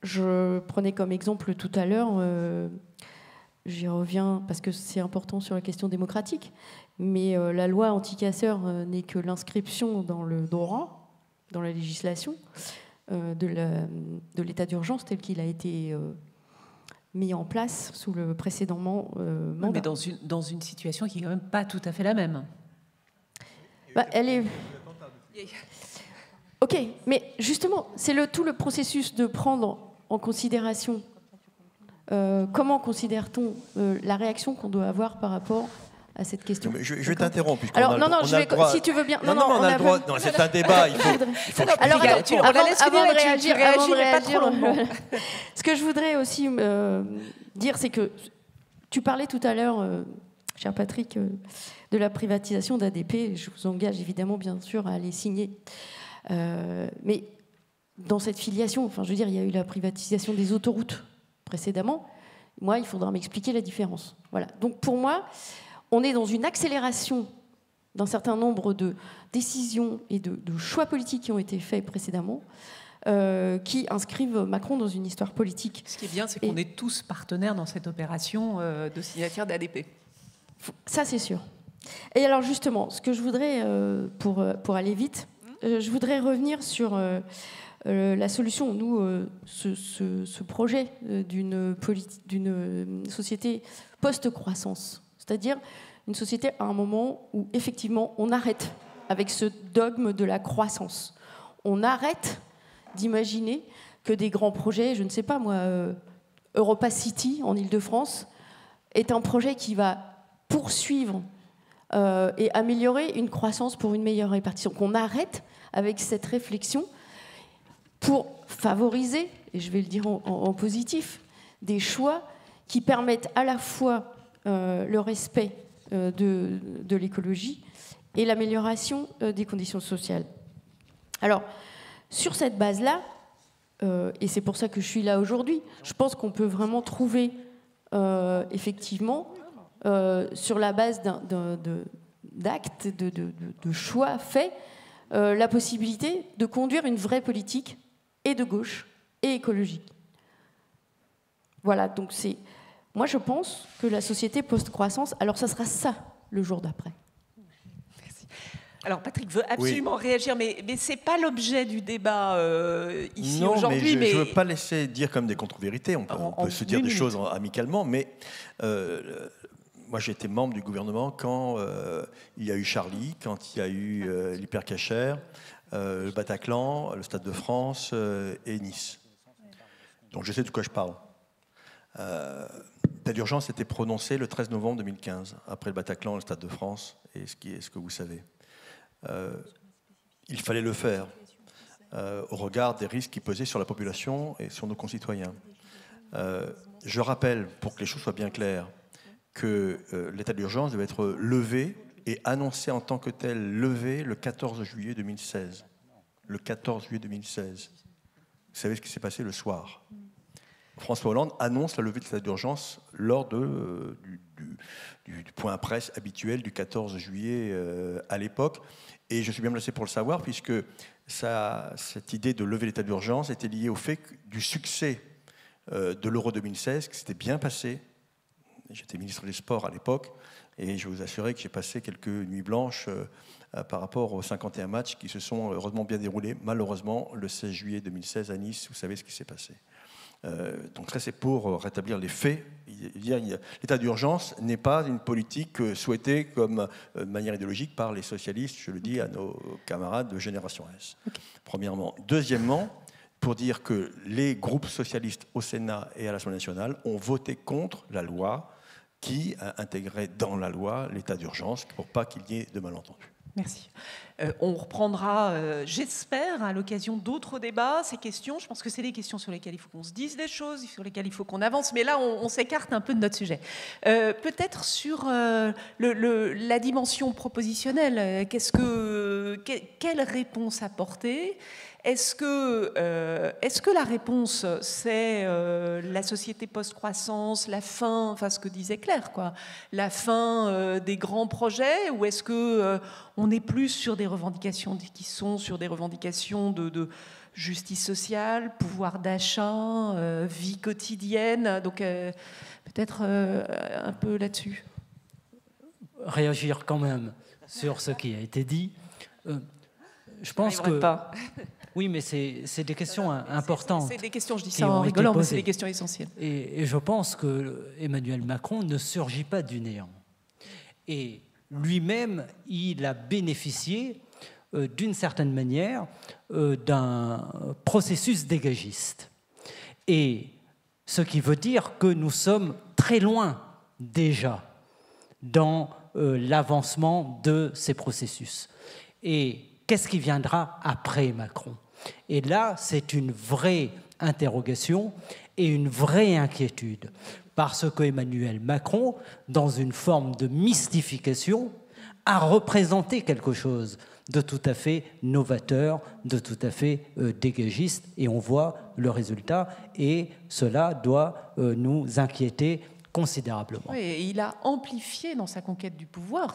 Je prenais comme exemple tout à l'heure, j'y reviens parce que c'est important sur la question démocratique, mais la loi anti-casseurs n'est que l'inscription dans le droit, dans la législation, de l'état d'urgence tel qu'il a été mis en place sous le précédent mandat. Mais dans une situation qui n'est quand même pas tout à fait la même. Elle est... Ok, mais justement, c'est tout le processus de prendre en considération comment considère-t-on la réaction qu'on doit avoir par rapport à cette question. Je vais t'interrompre. Alors, si tu veux bien... Non, on a le droit. Non, c'est un débat. Il faut alors, on va laisser réagir, pas trop longuement. Ce que je voudrais aussi dire, c'est que tu parlais tout à l'heure, cher Patrick, de la privatisation d'ADP. Je vous engage évidemment, bien sûr, à aller signer. Mais dans cette filiation, il y a eu la privatisation des autoroutes précédemment. Moi, il faudra m'expliquer la différence. Voilà. Donc, pour moi, on est dans une accélération d'un certain nombre de décisions et de choix politiques qui ont été faits précédemment, qui inscrivent Macron dans une histoire politique. Ce qui est bien, c'est qu'on est tous partenaires dans cette opération de signature d'ADP. Ça, c'est sûr. Et alors, justement, ce que je voudrais, pour aller vite, je voudrais revenir sur la solution. Nous, ce projet d'une société post-croissance, c'est-à-dire une société à un moment où, effectivement, on arrête avec ce dogme de la croissance. On arrête d'imaginer que des grands projets, je ne sais pas moi, Europa City en Île-de-France, est un projet qui va poursuivre et améliorer une croissance pour une meilleure répartition. Qu'on arrête avec cette réflexion pour favoriser, et je vais le dire en positif, des choix qui permettent à la fois le respect de l'écologie et l'amélioration des conditions sociales. Alors, sur cette base-là, et c'est pour ça que je suis là aujourd'hui, je pense qu'on peut vraiment trouver, effectivement, sur la base d'actes, de choix faits, la possibilité de conduire une vraie politique et de gauche et écologique. Voilà, donc moi je pense que la société post-croissance, alors ça sera ça le jour d'après. Merci. Alors Patrick veut absolument réagir, mais ce n'est pas l'objet du débat ici aujourd'hui. Mais je ne veux pas laisser dire comme des contre-vérités, on peut se dire des choses amicalement, mais moi j'ai été membre du gouvernement quand il y a eu Charlie, quand il y a eu l'hypercachère, le Bataclan, le Stade de France et Nice. Donc je sais de quoi je parle. L'état d'urgence a été prononcé le 13 novembre 2015, après le Bataclan, le Stade de France, et ce que vous savez. Il fallait le faire au regard des risques qui pesaient sur la population et sur nos concitoyens. Je rappelle, pour que les choses soient bien claires, que l'état d'urgence devait être levé et annoncé en tant que tel levé le 14 juillet 2016. Le 14 juillet 2016. Vous savez ce qui s'est passé le soir. François Hollande annonce la levée de l'état d'urgence lors du point presse habituel du 14 juillet à l'époque. Et je suis bien placé pour le savoir, puisque cette idée de lever l'état d'urgence était liée au fait du succès de l'Euro 2016, qui s'était bien passé. J'étais ministre des Sports à l'époque, et je vous assurer que j'ai passé quelques nuits blanches par rapport aux 51 matchs qui se sont heureusement bien déroulés. Malheureusement, le 16 juillet 2016 à Nice, vous savez ce qui s'est passé. Donc ça, c'est pour rétablir les faits. L'état d'urgence n'est pas une politique souhaitée comme manière idéologique par les socialistes, je le dis à nos camarades de Génération S. Okay. Premièrement. Deuxièmement, pour dire que les groupes socialistes au Sénat et à l'Assemblée nationale ont voté contre la loi qui a intégré dans la loi l'état d'urgence pour pas qu'il y ait de malentendus. Merci. On reprendra, j'espère, à l'occasion d'autres débats, ces questions. Je pense que c'est des questions sur lesquelles il faut qu'on se dise des choses, sur lesquelles il faut qu'on avance. Mais là, on s'écarte un peu de notre sujet. Peut-être sur la dimension propositionnelle. Quelle réponse apporter ? Est-ce que la réponse, c'est la société post-croissance, la fin, enfin ce que disait Claire, quoi, la fin des grands projets, ou est-ce qu'on est plus sur des revendications qui sont sur des revendications de justice sociale, pouvoir d'achat, vie quotidienne, donc peut-être un peu là-dessus. Réagir quand même sur ce qui a été dit. Je pense que... pas. Oui, mais c'est des questions importantes. C'est des questions, je dis ça en rigolant, mais c'est des questions essentielles. Et je pense que Emmanuel Macron ne surgit pas du néant. Et lui-même, il a bénéficié, d'une certaine manière, d'un processus dégagiste. Et ce qui veut dire que nous sommes très loin, déjà, dans l'avancement de ces processus. Et qu'est-ce qui viendra après Macron ? Et là, c'est une vraie interrogation et une vraie inquiétude, parce que Emmanuel Macron, dans une forme de mystification, a représenté quelque chose de tout à fait novateur, de tout à fait dégagiste, et on voit le résultat, et cela doit nous inquiéter considérablement. Oui, et il a amplifié dans sa conquête du pouvoir.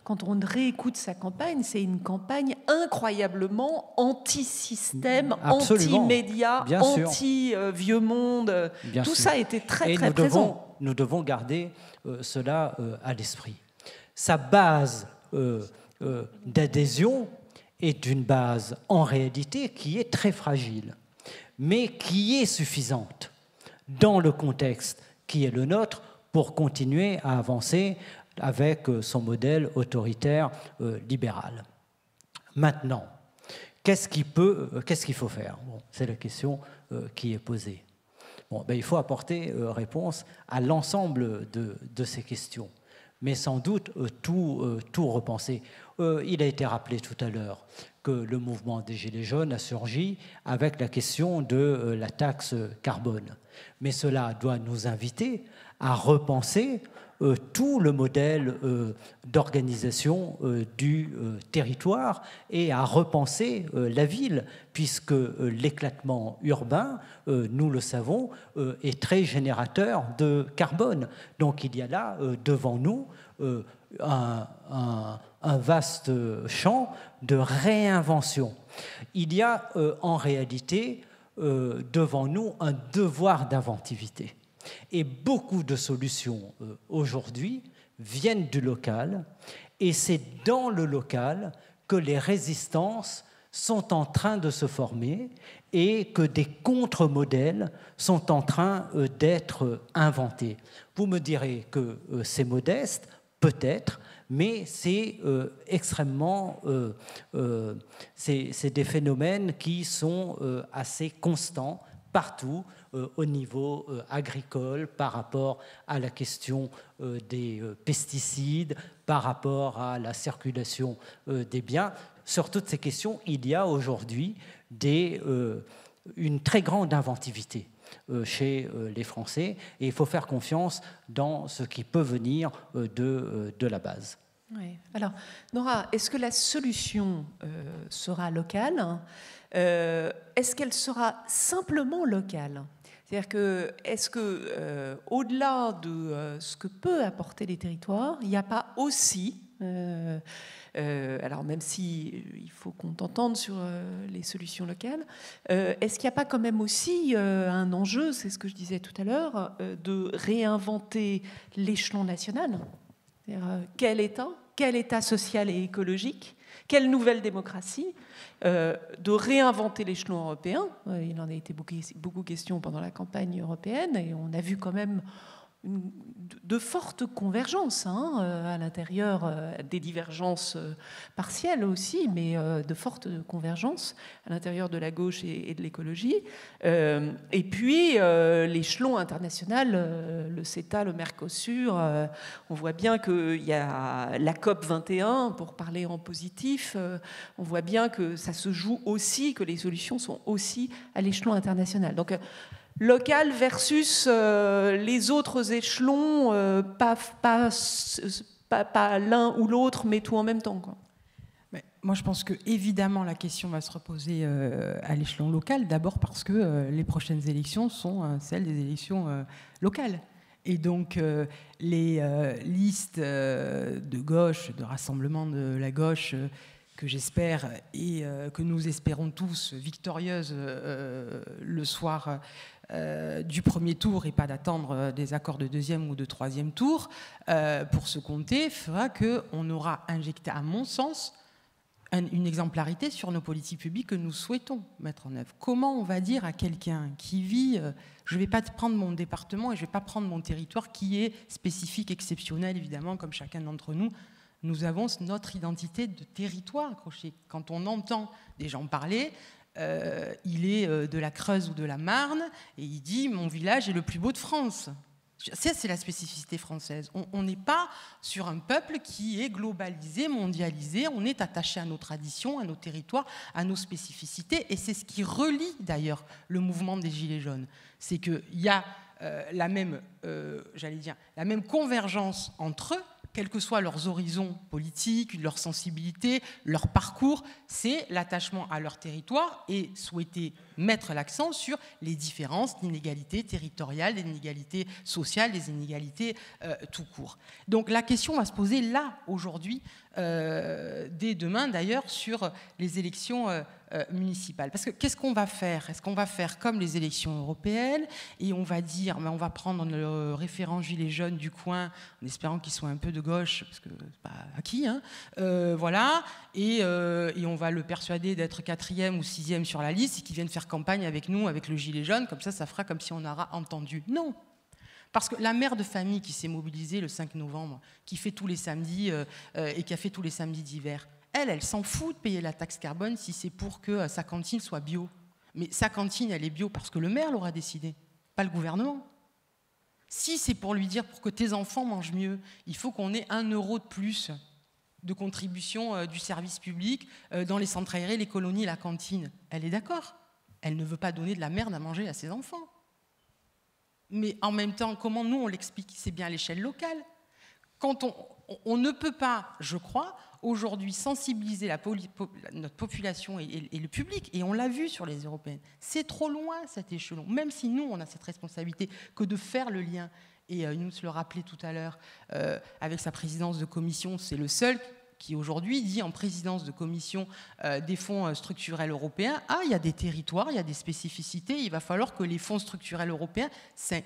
Quand on réécoute sa campagne, c'est une campagne incroyablement anti-système, anti-média, anti-vieux monde. Bien Tout sûr. Ça a été très, très présent. Nous devons garder cela à l'esprit. Sa base d'adhésion est une base, en réalité, qui est très fragile, mais qui est suffisante dans le contexte qui est le nôtre pour continuer à avancer avec son modèle autoritaire libéral. Maintenant, qu'est-ce qu'il faut faire ? Bon, c'est la question qui est posée. Bon, il faut apporter réponse à l'ensemble de ces questions, mais sans doute tout repenser. Il a été rappelé tout à l'heure que le mouvement des Gilets jaunes a surgi avec la question de la taxe carbone. Mais cela doit nous inviter à repenser tout le modèle d'organisation du territoire et à repenser la ville, puisque l'éclatement urbain, nous le savons, est très générateur de carbone. Donc il y a là devant nous un vaste champ de réinvention. Il y a en réalité devant nous un devoir d'inventivité. Et beaucoup de solutions aujourd'hui viennent du local, et c'est dans le local que les résistances sont en train de se former et que des contre-modèles sont en train d'être inventés. Vous me direz que c'est modeste, peut-être, mais c'est extrêmement... c'est des phénomènes qui sont assez constants partout au niveau agricole, par rapport à la question des pesticides, par rapport à la circulation des biens. Sur toutes ces questions, il y a aujourd'hui une très grande inventivité chez les Français, et il faut faire confiance dans ce qui peut venir de la base. Oui. Alors, Nora, est-ce que la solution sera locale ? Est-ce qu'elle sera simplement locale ? C'est-à-dire que, est-ce que, au-delà de ce que peut apporter les territoires, il n'y a pas aussi, alors même si il faut qu'on t'entende sur les solutions locales, est-ce qu'il n'y a pas quand même aussi un enjeu, c'est ce que je disais tout à l'heure, de réinventer l'échelon national ? C'est-à-dire, quel État social et écologique, quelle nouvelle démocratie, de réinventer l'échelon européen. Il en a été beaucoup question pendant la campagne européenne, et on a vu quand même de fortes convergences à l'intérieur, des divergences partielles aussi, mais de fortes convergences à l'intérieur de la gauche et de l'écologie. Et puis l'échelon international, le CETA, le Mercosur, on voit bien qu'il y a la COP 21, pour parler en positif, on voit bien que ça se joue aussi, que les solutions sont aussi à l'échelon international. Donc local versus les autres échelons, pas l'un ou l'autre, mais tout en même temps, quoi. Mais moi, je pense que évidemment la question va se reposer à l'échelon local, d'abord parce que les prochaines élections sont celles des élections locales. Et donc les listes de gauche, de rassemblement de la gauche, que j'espère et que nous espérons tous victorieuses le soir du premier tour, et pas d'attendre des accords de deuxième ou de troisième tour pour se compter, fera qu'on aura injecté, à mon sens, une exemplarité sur nos politiques publiques que nous souhaitons mettre en œuvre. Comment on va dire à quelqu'un qui vit, je ne vais pas prendre mon département et je ne vais pas prendre mon territoire qui est spécifique, exceptionnel, évidemment, comme chacun d'entre nous, nous avons notre identité de territoire accrochée. Quand on entend des gens parler, il est de la Creuse ou de la Marne, et il dit « mon village est le plus beau de France ». Ça, c'est la spécificité française. On n'est pas sur un peuple qui est globalisé, mondialisé. On est attaché à nos traditions, à nos territoires, à nos spécificités. Et c'est ce qui relie d'ailleurs le mouvement des Gilets jaunes. C'est qu'il y a la même convergence entre eux, quels que soient leurs horizons politiques, leur sensibilité, leur parcours, c'est l'attachement à leur territoire et souhaiter mettre l'accent sur les différences, l'inégalité territoriale, les inégalités sociales, les inégalités tout court. Donc la question va se poser là, aujourd'hui, dès demain d'ailleurs, sur les élections municipales. Parce que qu'est-ce qu'on va faire ? Est-ce qu'on va faire comme les élections européennes et on va dire, on va prendre le référent Gilets jaunes du coin, en espérant qu'il soit un peu de gauche, parce que c'est pas acquis, voilà, et on va le persuader d'être 4e ou 6e sur la liste et qu'il vienne faire campagne avec nous, avec le Gilet jaune, comme ça fera comme si on aura entendu. Non. Parce que la mère de famille qui s'est mobilisée le 5 novembre, qui fait tous les samedis et qui a fait tous les samedis d'hiver, elle s'en fout de payer la taxe carbone si c'est pour que sa cantine soit bio. Mais sa cantine, elle est bio parce que le maire l'aura décidé, pas le gouvernement. Si c'est pour lui dire, pour que tes enfants mangent mieux, il faut qu'on ait 1 euro de plus de contribution du service public dans les centres aérés, les colonies, la cantine. Elle est d'accord. Elle ne veut pas donner de la merde à manger à ses enfants. Mais en même temps, comment nous, on l'explique ? C'est bien à l'échelle locale. Quand on ne peut pas, je crois, aujourd'hui sensibiliser notre population et le public, et on l'a vu sur les européennes, c'est trop loin cet échelon, même si nous, on a cette responsabilité que de faire le lien. Et nous le rappelait tout à l'heure, avec sa présidence de commission, c'est le seul qui aujourd'hui dit en présidence de commission des fonds structurels européens, il y a des territoires, il y a des spécificités, il va falloir que les fonds structurels européens, c'est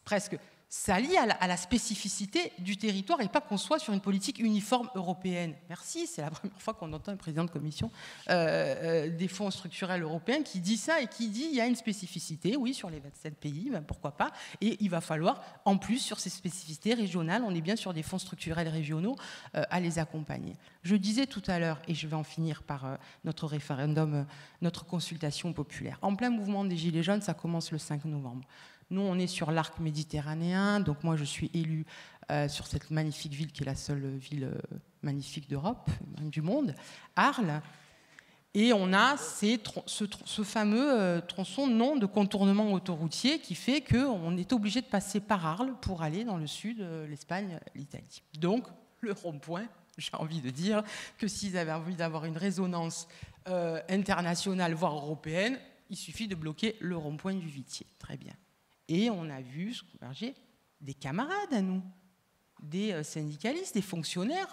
presque ça lie à la spécificité du territoire et pas qu'on soit sur une politique uniforme européenne. Merci, c'est la première fois qu'on entend un président de commission des fonds structurels européens qui dit ça et qui dit il y a une spécificité, oui, sur les 27 pays, ben pourquoi pas, et il va falloir, en plus, sur ces spécificités régionales, on est bien sur des fonds structurels régionaux, à les accompagner. Je disais tout à l'heure, et je vais en finir par notre référendum, notre consultation populaire. En plein mouvement des Gilets jaunes, ça commence le 5 novembre. Nous, on est sur l'arc méditerranéen, donc moi, je suis élue sur cette magnifique ville qui est la seule ville magnifique d'Europe, même du monde, Arles. Et on a ce fameux tronçon non de contournement autoroutier qui fait qu'on est obligé de passer par Arles pour aller dans le sud, l'Espagne, l'Italie. Donc, le rond-point, j'ai envie de dire que s'ils avaient envie d'avoir une résonance internationale, voire européenne, il suffit de bloquer le rond-point du Vitier. Très bien. Et on a vu converger des camarades à nous, des syndicalistes, des fonctionnaires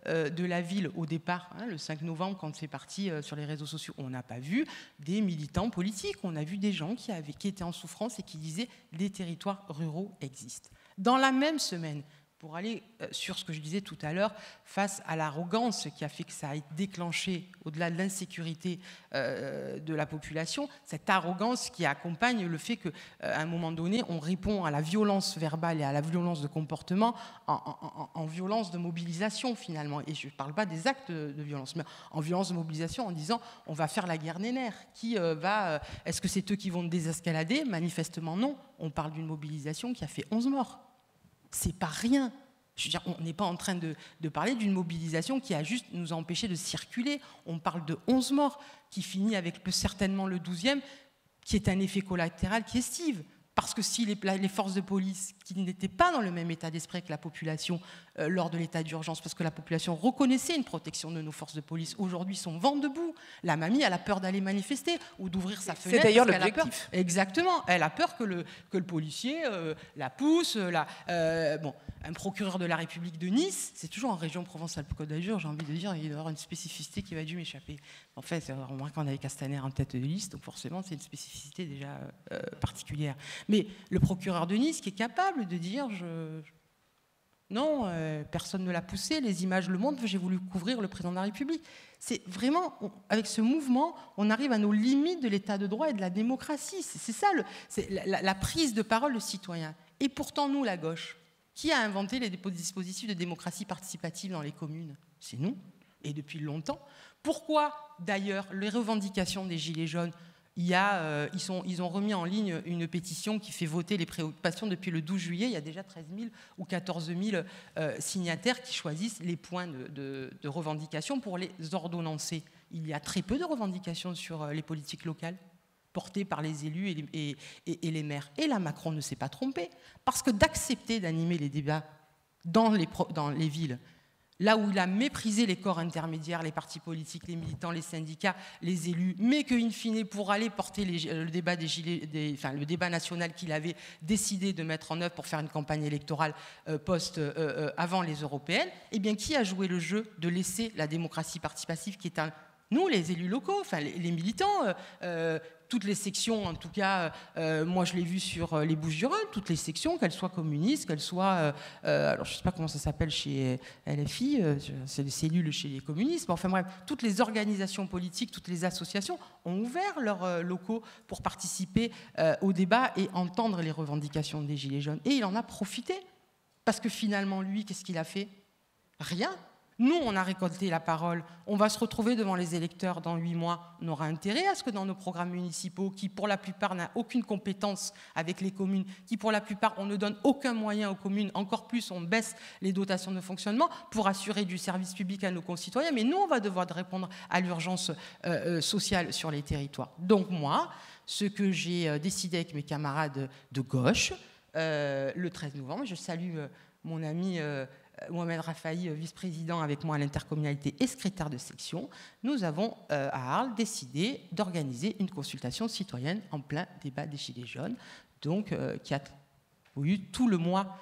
de la ville au départ. Hein, le 5 novembre, quand c'est parti sur les réseaux sociaux, on n'a pas vu des militants politiques, on a vu des gens qui étaient en souffrance et qui disaient « des territoires ruraux existent ». Dans la même semaine, pour aller sur ce que je disais tout à l'heure, face à l'arrogance qui a fait que ça a déclenché, au-delà de l'insécurité de la population, cette arrogance qui accompagne le fait qu'à un moment donné, on répond à la violence verbale et à la violence de comportement en violence de mobilisation, finalement. Et je ne parle pas des actes de violence, mais en violence de mobilisation en disant on va faire la guerre des nerfs. Est-ce que c'est eux qui vont désescalader? Manifestement non. On parle d'une mobilisation qui a fait 11 morts. C'est pas rien. Je veux dire, on n'est pas en train de parler d'une mobilisation qui a juste nous empêché de circuler. On parle de 11 morts, qui finit avec certainement le 12e, qui est un effet collatéral qui estive. Parce que si les forces de police, qui n'étaient pas dans le même état d'esprit que la population lors de l'état d'urgence, parce que la population reconnaissait une protection de nos forces de police, aujourd'hui sont vent debout. La mamie, elle a peur d'aller manifester ou d'ouvrir sa fenêtre. C'est d'ailleurs l'objectif. Exactement. Elle a peur que le policier la pousse. Un procureur de la République de Nice, c'est toujours en région Provence-Alpes-Côte d'Azur, j'ai envie de dire, il doit y avoir une spécificité qui va dû m'échapper. En fait, on voit qu'on avait Castaner en tête de liste, donc forcément, c'est une spécificité déjà particulière. Mais le procureur de Nice qui est capable de dire non, personne ne l'a poussé, les images le montrent, j'ai voulu couvrir le président de la République. C'est vraiment, avec ce mouvement, on arrive à nos limites de l'état de droit et de la démocratie. C'est ça, la prise de parole de citoyen. Et pourtant, nous, la gauche, qui a inventé les dispositifs de démocratie participative dans les communes? C'est nous, et depuis longtemps. Pourquoi, d'ailleurs, les revendications des Gilets jaunes, ils ont remis en ligne une pétition qui fait voter les préoccupations depuis le 12 juillet. Il y a déjà 13 000 ou 14 000 signataires qui choisissent les points de revendication pour les ordonnancer. Il y a très peu de revendications sur les politiques locales portées par les élus et les maires. Et là, Macron ne s'est pas trompé, parce que d'accepter d'animer les débats dans les villes, là où il a méprisé les corps intermédiaires, les partis politiques, les militants, les syndicats, les élus, mais qu'in fine, pour aller porter le débat national qu'il avait décidé de mettre en œuvre pour faire une campagne électorale avant les européennes, eh bien, qui a joué le jeu de laisser la démocratie participative, qui est nous, les élus locaux, les militants, toutes les sections, en tout cas, moi je l'ai vu sur les Bouches-du-Rhône, toutes les sections, qu'elles soient communistes, qu'elles soient, alors je ne sais pas comment ça s'appelle chez LFI, c'est des cellules chez les communistes, mais enfin bref, toutes les organisations politiques, toutes les associations ont ouvert leurs locaux pour participer au débat et entendre les revendications des Gilets jaunes. Et il en a profité, parce que finalement, lui, qu'est-ce qu'il a fait? Rien. Nous, on a récolté la parole. On va se retrouver devant les électeurs dans 8 mois. On aura intérêt à ce que dans nos programmes municipaux, qui pour la plupart n'a aucune compétence avec les communes, qui pour la plupart on ne donne aucun moyen aux communes, encore plus on baisse les dotations de fonctionnement pour assurer du service public à nos concitoyens. Mais nous, on va devoir répondre à l'urgence sociale sur les territoires. Donc moi, ce que j'ai décidé avec mes camarades de gauche, le 13 novembre, je salue mon ami Mohamed Rafahi, vice-président avec moi à l'intercommunalité et secrétaire de section, nous avons à Arles décidé d'organiser une consultation citoyenne en plein débat des Gilets jaunes, donc qui a eu tout le mois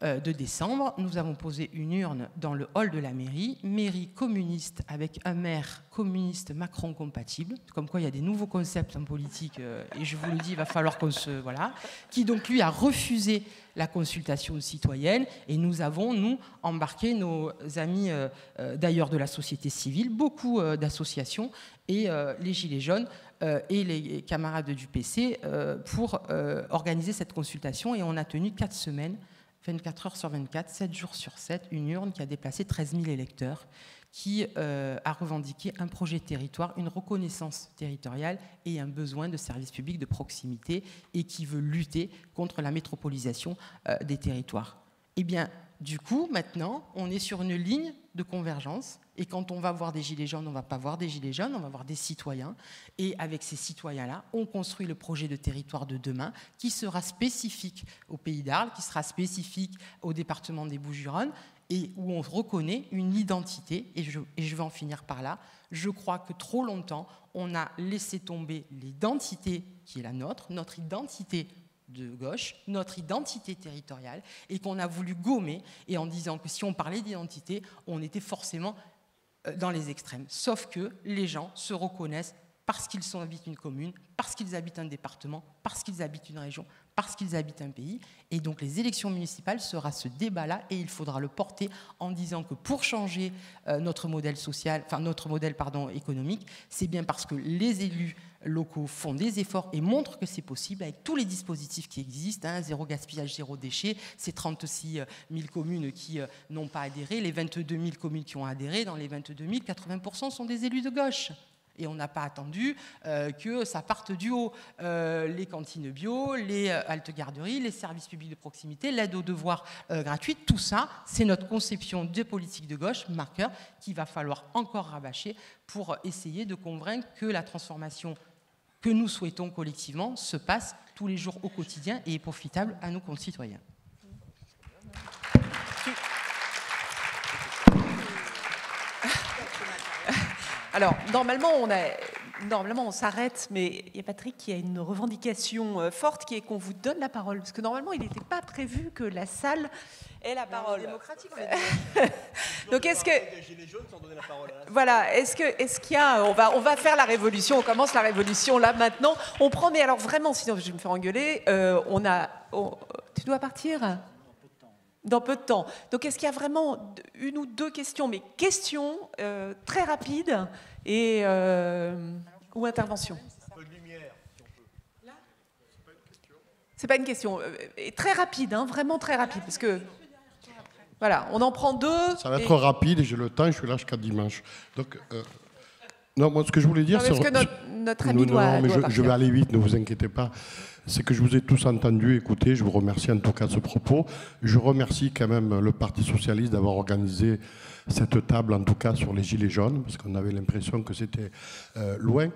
de décembre, nous avons posé une urne dans le hall de la mairie communiste avec un maire communiste Macron compatible, comme quoi il y a des nouveaux concepts en politique, et je vous le dis, il va falloir qu'on se... Voilà, qui donc lui a refusé la consultation citoyenne, et nous avons, nous, embarqué nos amis d'ailleurs de la société civile, beaucoup d'associations, et les Gilets jaunes, et les camarades du PC pour organiser cette consultation, et on a tenu 4 semaines, 24 heures sur 24, 7 jours sur 7, une urne qui a déplacé 13 000 électeurs, qui a revendiqué un projet de territoire, une reconnaissance territoriale et un besoin de services publics de proximité, et qui veut lutter contre la métropolisation des territoires. Eh bien, du coup, maintenant, on est sur une ligne de convergence, et quand on va voir des gilets jaunes, on ne va pas voir des gilets jaunes, on va voir des citoyens, et avec ces citoyens-là, on construit le projet de territoire de demain, qui sera spécifique au Pays d'Arles, qui sera spécifique au département des Bouches-du-Rhône, et où on reconnaît une identité, et je vais en finir par là. Je crois que trop longtemps, on a laissé tomber l'identité qui est la nôtre, notre identité de gauche, notre identité territoriale, et qu'on a voulu gommer, et en disant que si on parlait d'identité, on était forcément dans les extrêmes. Sauf que les gens se reconnaissent parce qu'ils habitent une commune, parce qu'ils habitent un département, parce qu'ils habitent une région, parce qu'ils habitent un pays. Et donc les élections municipales sera ce débat-là, et il faudra le porter en disant que pour changer notre modèle social, enfin notre modèle économique, c'est bien parce que les élus locaux font des efforts et montrent que c'est possible avec tous les dispositifs qui existent, hein, zéro gaspillage, zéro déchet, ces 36 000 communes qui n'ont pas adhéré, les 22 000 communes qui ont adhéré, dans les 22 000, 80% sont des élus de gauche. Et on n'a pas attendu que ça parte du haut. Les cantines bio, les haltes-garderies, les services publics de proximité, l'aide aux devoirs gratuite, tout ça, c'est notre conception de politique de gauche, marqueur, qu'il va falloir encore rabâcher pour essayer de convaincre que la transformation que nous souhaitons collectivement se passe tous les jours au quotidien et est profitable à nos concitoyens. Alors, normalement, on s'arrête, mais il y a Patrick qui a une revendication forte, qui est qu'on vous donne la parole. Parce que normalement, il n'était pas prévu que la salle ait la parole. Démocratique, Donc, est-ce que... Voilà, est-ce qu'il y a... On va faire la révolution, on commence la révolution là, maintenant. On prend, mais alors vraiment, sinon je vais me faire engueuler, tu dois partir dans peu de temps. Donc, est-ce qu'il y a vraiment une ou deux questions, mais questions très rapides et, ou interventions? Un peu de lumière, si on peut. Là, c'est pas une question. Et très rapide, hein, vraiment très rapide. Parce que, voilà, on en prend deux. Ça va être rapide et j'ai le temps, je suis là jusqu'à dimanche. Donc, non, moi, ce que je voulais dire, c'est... Parce que notre ami doit je vais aller vite, ne vous inquiétez pas. C'est que je vous ai tous entendus, écoutés. Je vous remercie en tout cas de ce propos. Je remercie quand même le Parti socialiste d'avoir organisé cette table, en tout cas sur les gilets jaunes, parce qu'on avait l'impression que c'était loin.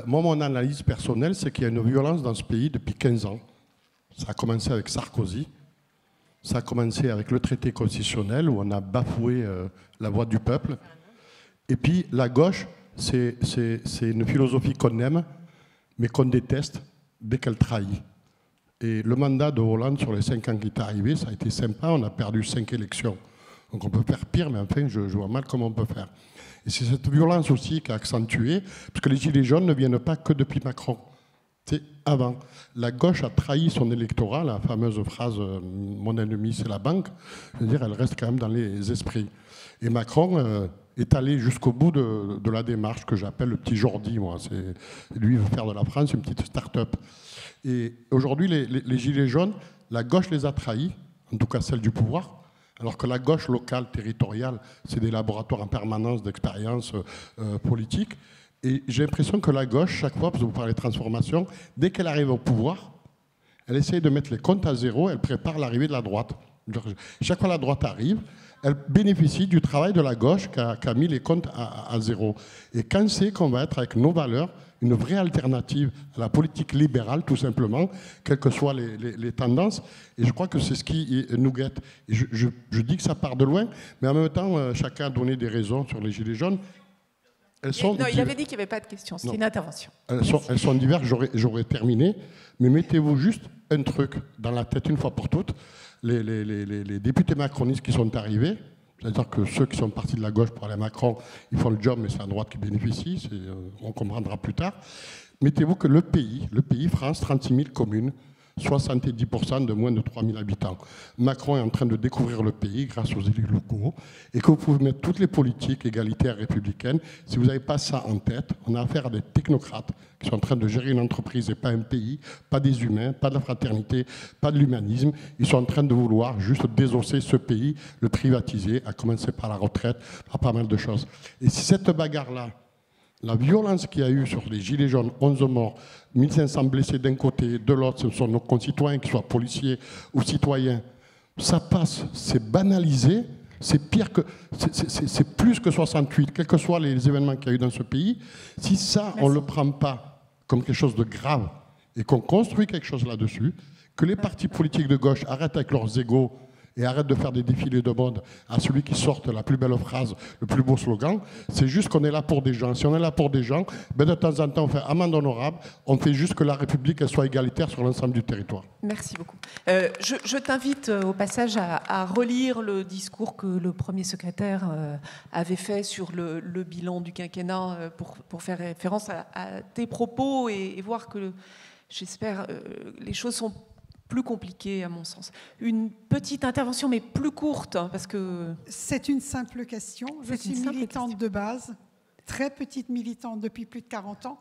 Moi, mon analyse personnelle, c'est qu'il y a une violence dans ce pays depuis 15 ans. Ça a commencé avec Sarkozy. Ça a commencé avec le traité constitutionnel, où on a bafoué la voix du peuple. Et puis, la gauche, c'est une philosophie qu'on aime, mais qu'on déteste dès qu'elle trahit. Et le mandat de Hollande sur les 5 ans qui est arrivé, ça a été sympa, on a perdu 5 élections. Donc on peut faire pire, mais enfin, je vois mal comment on peut faire. Et c'est cette violence aussi qui a accentué, parce que les gilets jaunes ne viennent pas que depuis Macron. C'est avant. La gauche a trahi son électorat, la fameuse phrase « mon ennemi, c'est la banque », je veux dire, elle reste quand même dans les esprits. Et Macron est allé jusqu'au bout de la démarche que j'appelle le petit Jordi, moi. Lui, il veut faire de la France une petite start-up. Et aujourd'hui, les gilets jaunes, la gauche les a trahis, en tout cas celle du pouvoir, alors que la gauche locale, territoriale, c'est des laboratoires en permanence d'expérience politique. Et j'ai l'impression que la gauche, chaque fois, parce que vous parlez de transformation, dès qu'elle arrive au pouvoir, elle essaye de mettre les comptes à zéro, elle prépare l'arrivée de la droite. Chaque fois que la droite arrive, elle bénéficie du travail de la gauche qui a mis les comptes à zéro. Et quand c'est qu'on va être avec nos valeurs, une vraie alternative à la politique libérale, tout simplement, quelles que soient les tendances. Et je crois que c'est ce qui nous guette. Et je dis que ça part de loin, mais en même temps, chacun a donné des raisons sur les gilets jaunes. Non, il avait dit qu'il n'y avait pas de questions, c'était une intervention. Elles sont diverses, j'aurais terminé, mais mettez-vous juste un truc dans la tête une fois pour toutes. Les députés macronistes qui sont arrivés, c'est-à-dire que ceux qui sont partis de la gauche pour aller à Macron, ils font le job, mais c'est la droite qui bénéficie, on comprendra plus tard. Mettez-vous que le pays, France, 36 000 communes, 70% de moins de 3 000 habitants. Macron est en train de découvrir le pays grâce aux élus locaux et que vous pouvez mettre toutes les politiques égalitaires républicaines. Si vous n'avez pas ça en tête, on a affaire à des technocrates qui sont en train de gérer une entreprise et pas un pays, pas des humains, pas de la fraternité, pas de l'humanisme. Ils sont en train de vouloir juste désosser ce pays, le privatiser, à commencer par la retraite, par pas mal de choses. Et si cette bagarre-là, la violence qu'il y a eu sur les Gilets jaunes, 11 morts, 1500 blessés d'un côté, de l'autre, ce sont nos concitoyens, qu'ils soient policiers ou citoyens, ça passe, c'est banalisé, c'est pire que, c'est plus que 68, quels que soient les événements qu'il y a eu dans ce pays. Si ça, on ne le prend pas comme quelque chose de grave et qu'on construit quelque chose là-dessus, que les partis politiques de gauche arrêtent avec leurs égos et arrête de faire des défilés de mode à celui qui sorte la plus belle phrase, le plus beau slogan. C'est juste qu'on est là pour des gens. Si on est là pour des gens, ben de temps en temps, on fait amende honorable. On fait juste que la République elle soit égalitaire sur l'ensemble du territoire. Merci beaucoup. Je t'invite au passage à relire le discours que le premier secrétaire avait fait sur le bilan du quinquennat pour faire référence à tes propos et voir que, j'espère, les choses sont plus compliqué à mon sens. Une petite intervention, mais plus courte, hein, parce que... C'est une simple question. Je suis militante de base, très petite militante depuis plus de 40 ans.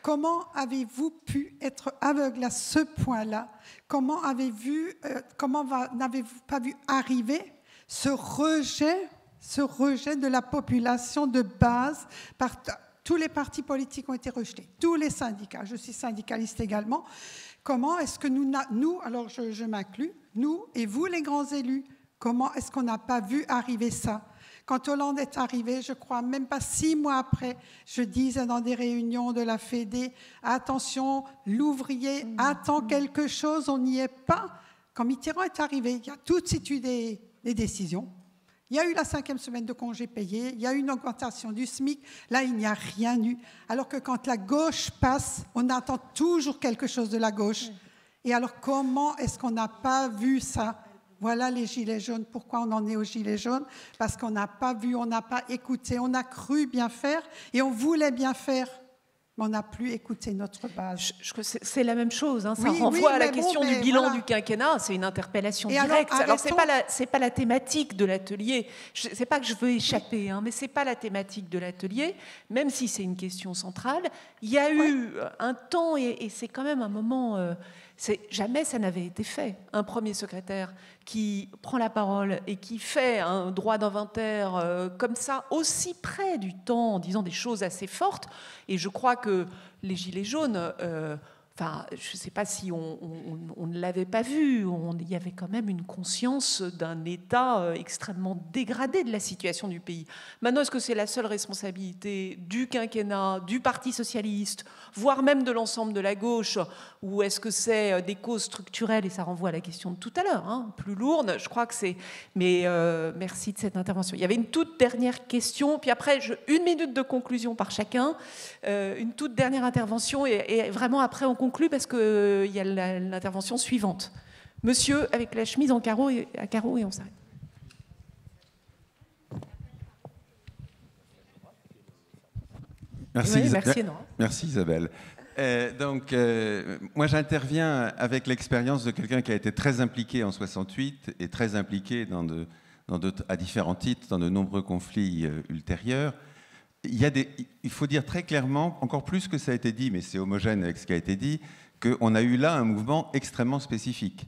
Comment avez-vous pu être aveugle à ce point-là? Comment n'avez-vous pas vu arriver ce rejet de la population de base par tous les partis politiques ont été rejetés, tous les syndicats. Je suis syndicaliste également. Comment est-ce que nous, alors je m'inclus, nous et vous les grands élus, comment est-ce qu'on n'a pas vu arriver ça? Quand Hollande est arrivé, je crois même pas 6 mois après, je disais dans des réunions de la Fédé, attention, l'ouvrier attend quelque chose, on n'y est pas. Quand Mitterrand est arrivé, il y a tout de suite eu des décisions. Il y a eu la 5e semaine de congé payé, il y a eu une augmentation du SMIC, là il n'y a rien eu. Alors que quand la gauche passe, on attend toujours quelque chose de la gauche. Et alors comment est-ce qu'on n'a pas vu ça? Voilà les gilets jaunes. Pourquoi on en est aux gilets jaunes? Parce qu'on n'a pas vu, on n'a pas écouté, on a cru bien faire et on voulait bien faire. Mais on n'a plus écouté notre base. C'est la même chose, hein. Ça renvoie à la question du bilan du quinquennat, c'est une interpellation directe. Alors c'est pas la thématique de l'atelier, c'est pas que je veux échapper, hein, mais c'est pas la thématique de l'atelier, même si c'est une question centrale. Il y a eu un temps, et c'est quand même un moment... jamais ça n'avait été fait. Un premier secrétaire qui prend la parole et qui fait un droit d'inventaire comme ça, aussi près du temps, en disant des choses assez fortes. Et je crois que les Gilets jaunes, je ne sais pas si on ne l'avait pas vu, il y avait quand même une conscience d'un état extrêmement dégradé de la situation du pays. Maintenant, est-ce que c'est la seule responsabilité du quinquennat, du Parti socialiste, voire même de l'ensemble de la gauche, ou est-ce que c'est des causes structurelles, et ça renvoie à la question de tout à l'heure, hein, plus lourde, je crois que c'est... Mais merci de cette intervention. Il y avait une toute dernière question, puis après, 1 minute de conclusion par chacun, une toute dernière intervention, et vraiment après, on conclut parce qu'il y a l'intervention suivante. Monsieur, avec la chemise à carreaux, et on s'arrête. Merci, oui, merci, merci Isabelle. Moi j'interviens avec l'expérience de quelqu'un qui a été très impliqué en 68 et très impliqué à différents titres dans de nombreux conflits ultérieurs. Il faut dire très clairement, encore plus que ça a été dit, mais c'est homogène avec ce qui a été dit, qu'on a eu là un mouvement extrêmement spécifique.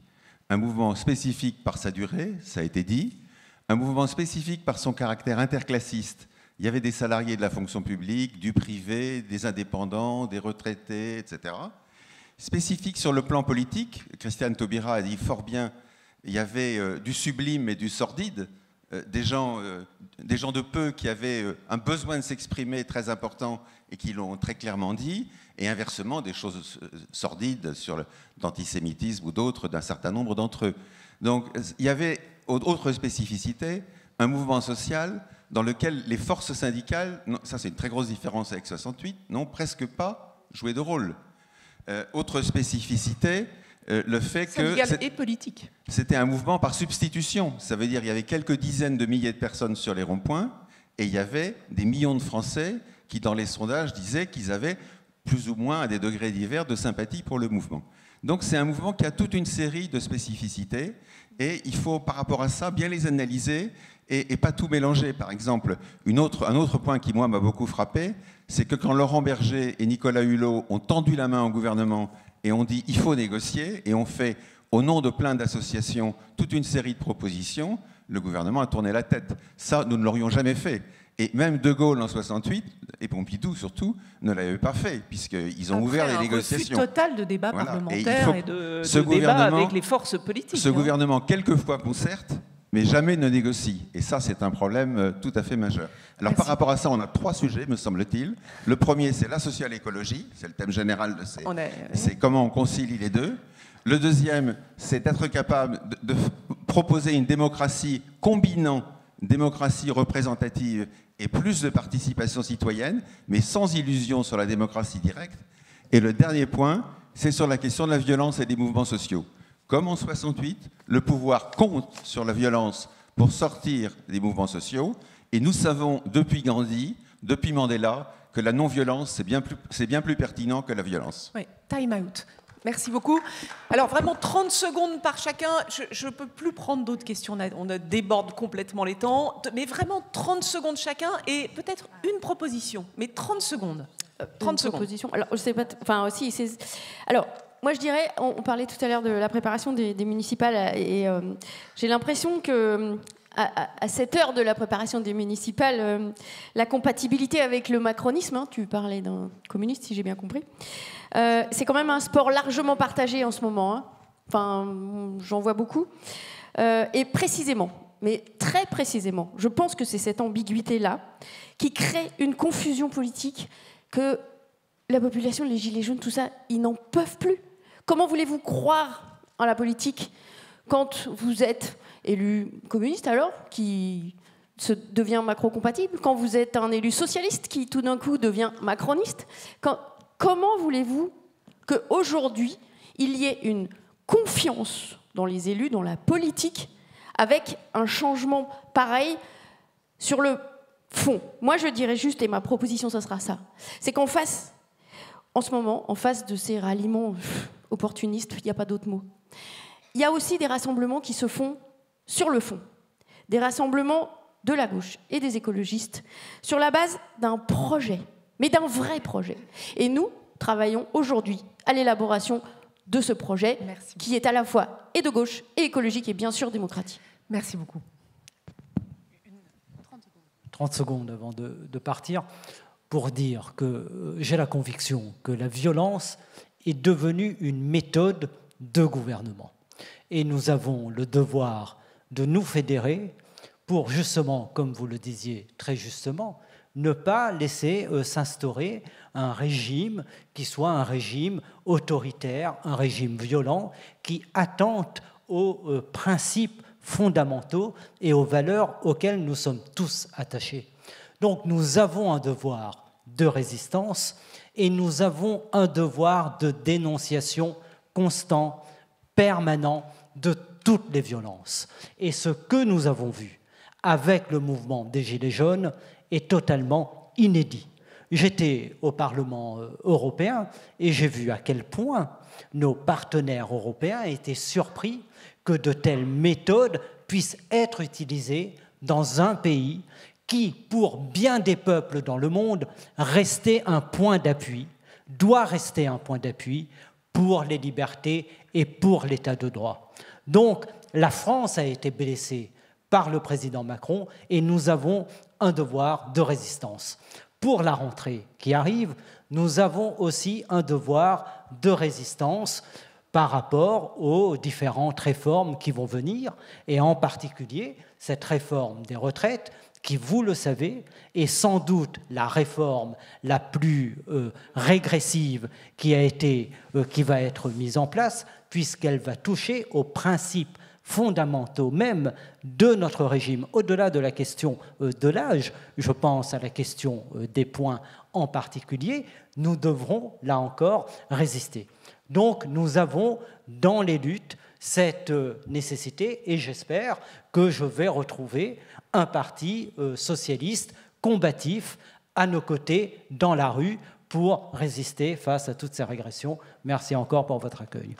Un mouvement spécifique par sa durée, ça a été dit, un mouvement spécifique par son caractère interclassiste. Il y avait des salariés de la fonction publique, du privé, des indépendants, des retraités, etc. Spécifique sur le plan politique, Christiane Taubira a dit fort bien, il y avait du sublime et du sordide, des gens de peu qui avaient un besoin de s'exprimer très important et qui l'ont très clairement dit, et inversement des choses sordides sur l'antisémitisme ou d'autres d'un certain nombre d'entre eux. Donc il y avait, autre spécificité, un mouvement social dans lequel les forces syndicales, ça c'est une très grosse différence avec 68, n'ont presque pas joué de rôle. Autre spécificité, le fait que syndical et politique. C'était un mouvement par substitution. Ça veut dire qu'il y avait quelques dizaines de milliers de personnes sur les ronds-points et il y avait des millions de Français qui, dans les sondages, disaient qu'ils avaient plus ou moins à des degrés divers de sympathie pour le mouvement. Donc c'est un mouvement qui a toute une série de spécificités et il faut, par rapport à ça, bien les analyser et pas tout mélanger. Par exemple, un autre point qui, moi, m'a beaucoup frappé, c'est que quand Laurent Berger et Nicolas Hulot ont tendu la main au gouvernement et ont dit « il faut négocier » et ont fait, au nom de plein d'associations, toute une série de propositions, le gouvernement a tourné la tête. Ça, nous ne l'aurions jamais fait. Et même De Gaulle en 68, et Pompidou surtout, ne l'avait pas fait, puisqu'ils ont ouvert les négociations. Un refus total de débat parlementaire et de débat avec les forces politiques. Ce gouvernement, quelquefois, concerte, mais jamais ne négocie. Et ça, c'est un problème tout à fait majeur. Alors, par rapport à ça, on a 3 sujets, me semble-t-il. Le premier, c'est la social-écologie. C'est le thème général de ces... C'est comment on concilie les deux. Le deuxième, c'est être capable de proposer une démocratie combinant démocratie représentative et plus de participation citoyenne, mais sans illusion sur la démocratie directe. Et le dernier point, c'est sur la question de la violence et des mouvements sociaux. Comme en 68, le pouvoir compte sur la violence pour sortir des mouvements sociaux, et nous savons depuis Gandhi, depuis Mandela, que la non-violence, c'est bien plus pertinent que la violence. Oui, time out. Merci beaucoup. Alors vraiment 30 secondes par chacun. Je ne peux plus prendre d'autres questions. On déborde complètement les temps. Mais vraiment 30 secondes chacun et peut-être une proposition. Mais 30 secondes. 30 secondes. Proposition. Alors, je sais pas. Enfin, aussi. Alors, moi, je dirais. On parlait tout à l'heure de la préparation des municipales et j'ai l'impression que. À cette heure de la préparation des municipales, la compatibilité avec le macronisme, hein, tu parlais d'un communiste si j'ai bien compris, c'est quand même un sport largement partagé en ce moment. Hein. Enfin, j'en vois beaucoup. Et précisément, mais très précisément, je pense que c'est cette ambiguïté-là qui crée une confusion politique que la population, les gilets jaunes, tout ça, ils n'en peuvent plus. Comment voulez-vous croire en la politique quand vous êtes élu communiste alors, qui devient macro-compatible, quand vous êtes un élu socialiste qui tout d'un coup devient macroniste, comment voulez-vous qu'aujourd'hui il y ait une confiance dans les élus, dans la politique, avec un changement pareil sur le fond? Moi je dirais juste, et ma proposition ça sera ça, c'est qu'en face, en ce moment, en face de ces ralliements opportunistes, il n'y a pas d'autre mot, il y a aussi des rassemblements qui se font sur le fond, des rassemblements de la gauche et des écologistes sur la base d'un projet, mais d'un vrai projet. Et nous travaillons aujourd'hui à l'élaboration de ce projet qui est à la fois et de gauche et écologique et bien sûr démocratique. Merci beaucoup. 30 secondes avant de partir pour dire que j'ai la conviction que la violence est devenue une méthode de gouvernement. Et nous avons le devoir de nous fédérer pour justement, comme vous le disiez très justement, ne pas laisser s'instaurer un régime qui soit un régime autoritaire, un régime violent, qui attente aux principes fondamentaux et aux valeurs auxquelles nous sommes tous attachés. Donc nous avons un devoir de résistance et nous avons un devoir de dénonciation constant, permanent, de toutes les violences. Et ce que nous avons vu avec le mouvement des Gilets jaunes est totalement inédit. J'étais au Parlement européen et j'ai vu à quel point nos partenaires européens étaient surpris que de telles méthodes puissent être utilisées dans un pays qui, pour bien des peuples dans le monde, restait un point d'appui, doit rester un point d'appui pour les libertés et pour l'état de droit. Donc, la France a été blessée par le président Macron et nous avons un devoir de résistance. Pour la rentrée qui arrive, nous avons aussi un devoir de résistance par rapport aux différentes réformes qui vont venir, et en particulier cette réforme des retraites qui, vous le savez, est sans doute la réforme la plus régressive qui va être mise en place, puisqu'elle va toucher aux principes fondamentaux même de notre régime. Au-delà de la question de l'âge, je pense à la question des points en particulier, nous devrons, là encore, résister. Donc nous avons dans les luttes cette nécessité, et j'espère que je vais retrouver un parti socialiste combatif à nos côtés dans la rue pour résister face à toutes ces régressions. Merci encore pour votre accueil.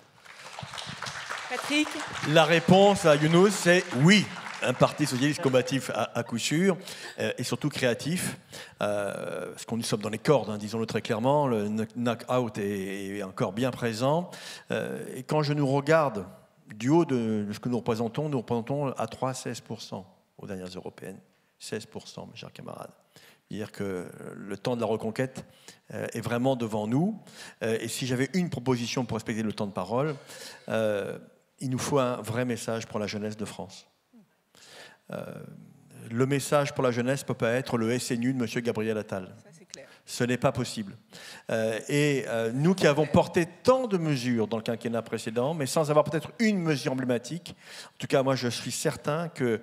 Patrick ? La réponse à Younous, c'est oui. Un parti socialiste combatif à coup sûr, et surtout créatif, parce qu'on nous sommes dans les cordes, hein, disons-le très clairement, le knock-out est encore bien présent. Et quand je nous regarde du haut de ce que nous représentons à 3,16% aux dernières européennes. 16%, mes chers camarades. C'est-à-dire que le temps de la reconquête est vraiment devant nous. Et si j'avais une proposition pour respecter le temps de parole, il nous faut un vrai message pour la jeunesse de France. Le message pour la jeunesse ne peut pas être le SNU de M. Gabriel Attal. Ça, c'est clair. Ce n'est pas possible. Nous qui avons porté tant de mesures dans le quinquennat précédent, mais sans avoir peut-être une mesure emblématique, en tout cas, moi, je suis certain que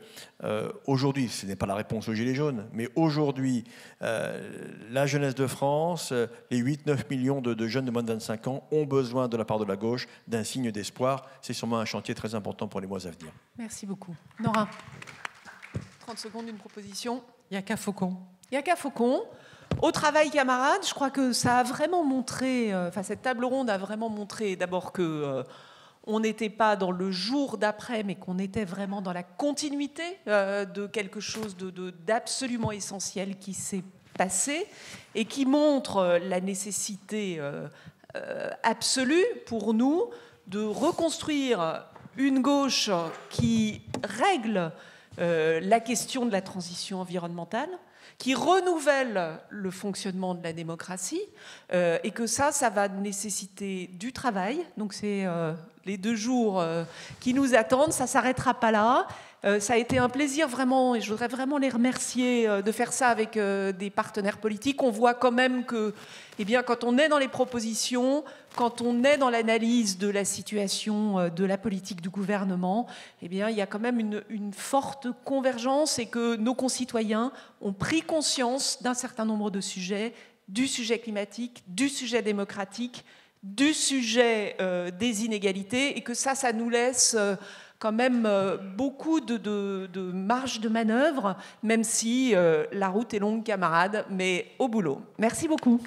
aujourd'hui, ce n'est pas la réponse aux Gilets jaunes, mais aujourd'hui, la jeunesse de France, les 8-9 millions de jeunes de moins de 25 ans ont besoin de la part de la gauche d'un signe d'espoir. C'est sûrement un chantier très important pour les mois à venir. Merci beaucoup. Nora, 30 secondes d'une proposition. Yaka Faucon. Yaka Faucon. Au travail, camarades, je crois que ça a vraiment montré, cette table ronde a vraiment montré d'abord que on n'était pas dans le jour d'après, mais qu'on était vraiment dans la continuité de quelque chose d'absolument essentiel qui s'est passé et qui montre la nécessité absolue pour nous de reconstruire une gauche qui règle la question de la transition environnementale, qui renouvelle le fonctionnement de la démocratie, et que ça va nécessiter du travail. Donc c'est les 2 jours qui nous attendent, ça ne s'arrêtera pas là. Ça a été un plaisir vraiment, et je voudrais vraiment les remercier de faire ça avec des partenaires politiques. On voit quand même que, quand on est dans les propositions, quand on est dans l'analyse de la situation de la politique du gouvernement, il y a quand même une forte convergence et que nos concitoyens ont pris conscience d'un certain nombre de sujets, du sujet climatique, du sujet démocratique, du sujet des inégalités, et que ça nous laisse quand même beaucoup de marge de manœuvre, même si la route est longue, camarades, mais au boulot. Merci beaucoup.